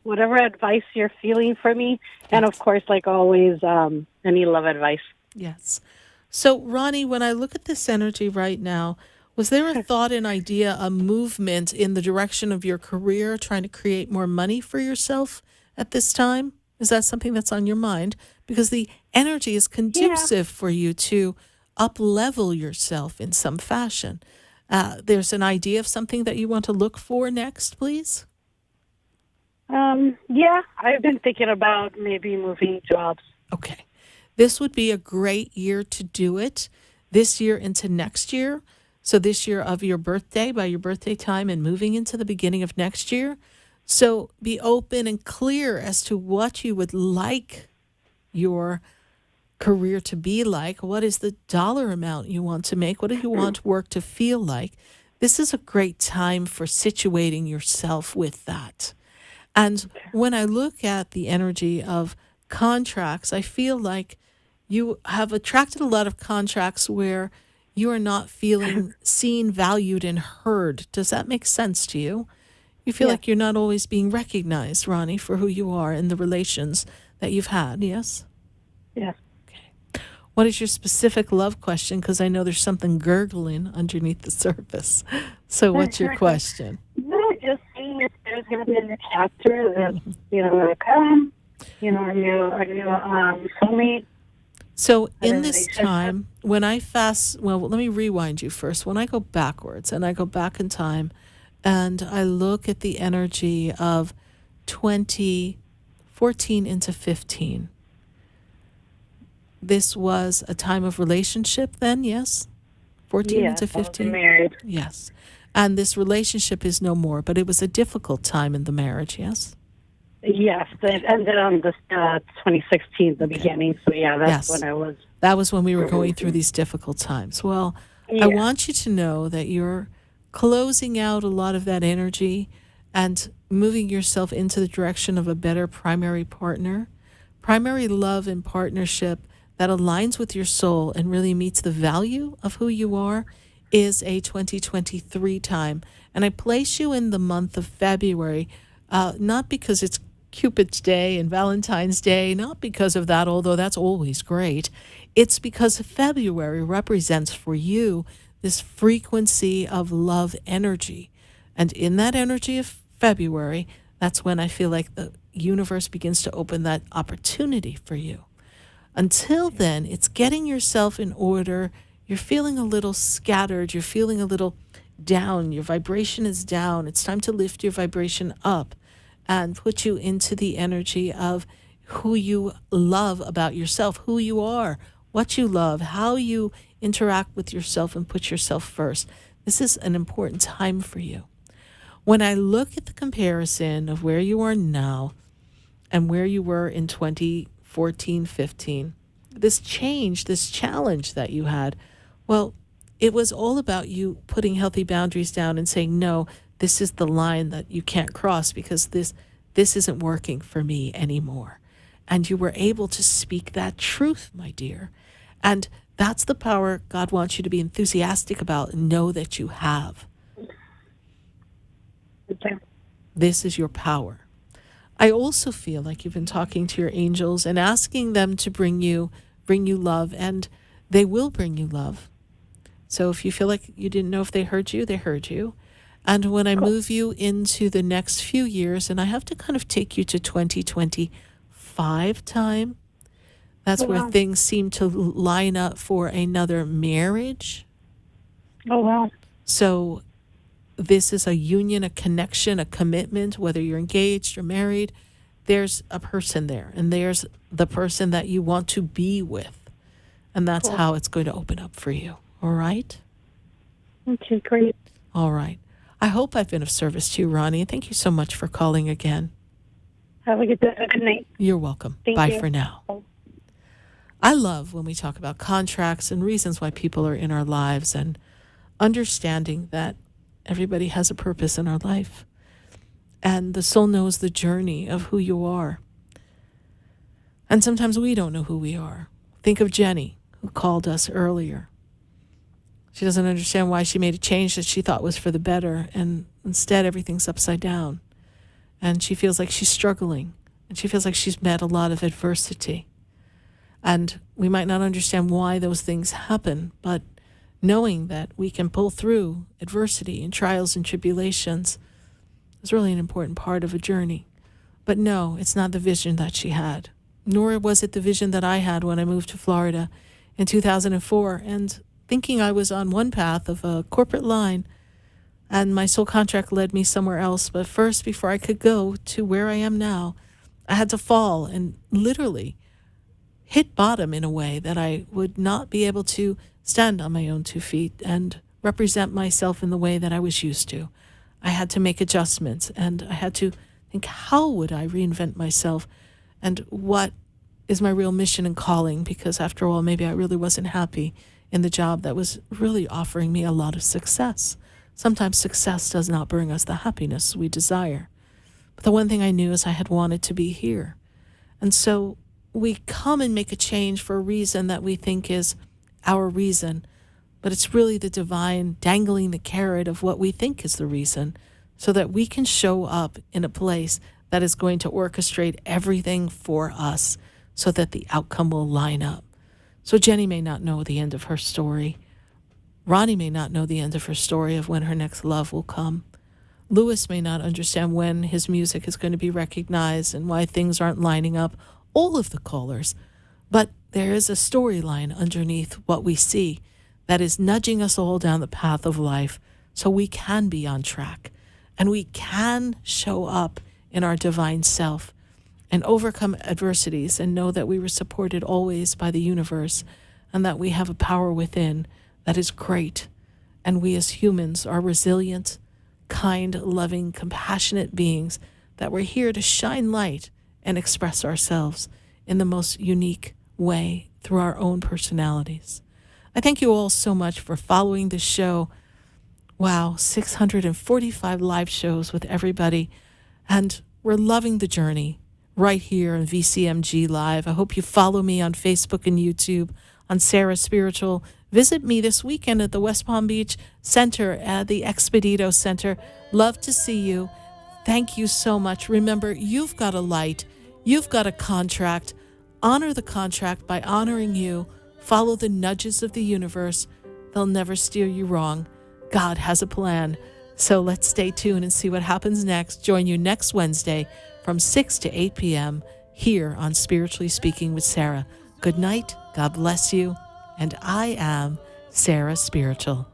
whatever advice you're feeling for me. And of course, like always, any love advice. Yes. So, Ronnie, when I look at this energy right now, was there a thought, an idea, a movement in the direction of your career, trying to create more money for yourself at this time? Is that something that's on your mind? Because the energy is conducive for you to up-level yourself in some fashion. There's an idea of something that you want to look for next, please? Yeah, I've been thinking about maybe moving jobs. Okay. This would be a great year to do it, this year into next year. So this year of your birthday, by your birthday time, and moving into the beginning of next year. So be open and clear as to what you would like your career to be like. What is the dollar amount you want to make? What do you want work to feel like? This is a great time for situating yourself with that. And when I look at the energy of contracts, I feel like you have attracted a lot of contracts where you are not feeling seen, valued, and heard. Does that make sense to you? You feel like you're not always being recognized, Ronnie, for who you are in the relations that you've had, yes? Yes. Okay. What is your specific love question? Because I know there's something gurgling underneath the surface. So what's your question? No, just seeing if there's going to be a chapter that, you know, a new soulmate. So in this time, when I let me rewind you first. When I go backwards and I go back in time and I look at the energy of 2014 into 15, this was a time of relationship then, yes? 14 into 15? Married. Yes. And this relationship is no more, but it was a difficult time in the marriage, yes? Yes, it ended on the 2016, the beginning. So yeah, that's when I was. That was when we were going through these difficult times. Well, I want you to know that you're closing out a lot of that energy and moving yourself into the direction of a better primary partner. Primary love and partnership that aligns with your soul and really meets the value of who you are is a 2023 time. And I place you in the month of February, not because it's Cupid's Day and Valentine's Day, not because of that, although that's always great. It's because February represents for you this frequency of love energy. And in that energy of February, that's when I feel like the universe begins to open that opportunity for you. Until then, it's getting yourself in order. You're feeling a little scattered. You're feeling a little down. Your vibration is down. It's time to lift your vibration up and put you into the energy of who you love about yourself, who you are, what you love, how you interact with yourself and put yourself first. This is an important time for you. When I look at the comparison of where you are now and where you were in 2014, 15, this change, this challenge that you had, well, it was all about you putting healthy boundaries down and saying, no, this is the line that you can't cross because this isn't working for me anymore. And you were able to speak that truth, my dear. And that's the power God wants you to be enthusiastic about and know that you have. Okay. This is your power. I also feel like you've been talking to your angels and asking them to bring you love, and they will bring you love. So if you feel like you didn't know if they heard you, they heard you. And when I move you into the next few years, and I have to kind of take you to 2025 time, that's where things seem to line up for another marriage. Oh, wow. So this is a union, a connection, a commitment, whether you're engaged or married. There's a person there, and there's the person that you want to be with. And that's how it's going to open up for you. All right? Okay, great. All right. I hope I've been of service to you, Ronnie. Thank you so much for calling again. Have a good day. Good night. You're welcome. Thank Bye you. for now. I love when we talk about contracts and reasons why people are in our lives and understanding that everybody has a purpose in our life. And the soul knows the journey of who you are. And sometimes we don't know who we are. Think of Jenny, who called us earlier. She doesn't understand why she made a change that she thought was for the better, and instead everything's upside down. And she feels like she's struggling, and she feels like she's met a lot of adversity. And we might not understand why those things happen, but knowing that we can pull through adversity and trials and tribulations is really an important part of a journey. But no, it's not the vision that she had, nor was it the vision that I had when I moved to Florida in 2004, and thinking I was on one path of a corporate line, and my soul contract led me somewhere else. But first, before I could go to where I am now, I had to fall and literally hit bottom in a way that I would not be able to stand on my own 2 feet and represent myself in the way that I was used to. I had to make adjustments, and I had to think, how would I reinvent myself, and what is my real mission and calling? Because after all, maybe I really wasn't happy in the job that was really offering me a lot of success. Sometimes success does not bring us the happiness we desire. But the one thing I knew is I had wanted to be here. And so we come and make a change for a reason that we think is our reason, but it's really the divine dangling the carrot of what we think is the reason, so that we can show up in a place that is going to orchestrate everything for us so that the outcome will line up. So Jenny may not know the end of her story. Ronnie may not know the end of her story of when her next love will come. Lewis may not understand when his music is going to be recognized and why things aren't lining up, all of the callers. But there is a storyline underneath what we see that is nudging us all down the path of life so we can be on track and we can show up in our divine self and overcome adversities and know that we were supported always by the universe and that we have a power within that is great. And we as humans are resilient, kind, loving, compassionate beings that we're here to shine light and express ourselves in the most unique way through our own personalities. I thank you all so much for following this show. Wow, 645 live shows with everybody. And we're loving the journey right here on VCMG Live. I hope you follow me on Facebook and YouTube on Sarah Spiritual. Visit me this weekend at the West Palm Beach Center at the Expedito Center. Love to see you. Thank you so much. Remember, you've got a light. You've got a contract. Honor the contract by honoring you. Follow the nudges of the universe. They'll never steer you wrong. God has a plan. So let's stay tuned and see what happens next. Join you next Wednesday from 6 to 8 p.m. here on Spiritually Speaking with Sarah. Good night. God bless you. And I am Sarah Spiritual.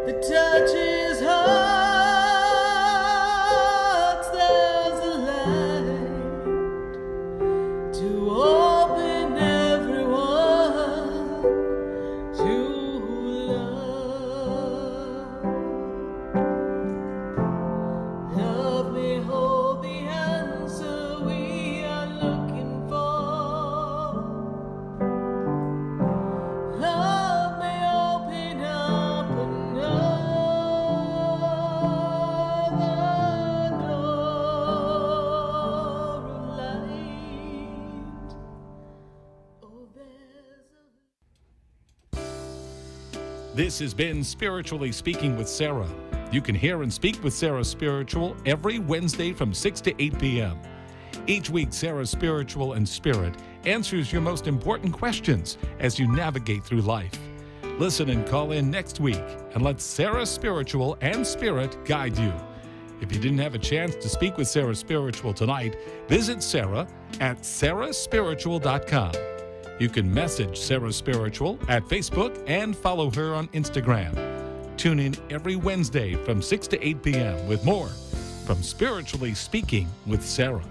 The touches hearts, there's a light to open everyone to love. Love may hold the answer we are looking for. Love may open up another door of light. Oh, This has been Spiritually Speaking with Sarah. You can hear and speak with Sarah Spiritual every Wednesday from 6 to 8 p.m. Each week, Sarah Spiritual and Spirit answers your most important questions as you navigate through life. Listen and call in next week and let Sarah Spiritual and Spirit guide you. If you didn't have a chance to speak with Sarah Spiritual tonight, visit Sarah at sarahspiritual.com. You can message Sarah Spiritual at Facebook and follow her on Instagram. Tune in every Wednesday from 6 to 8 p.m. with more from Spiritually Speaking with Sarah.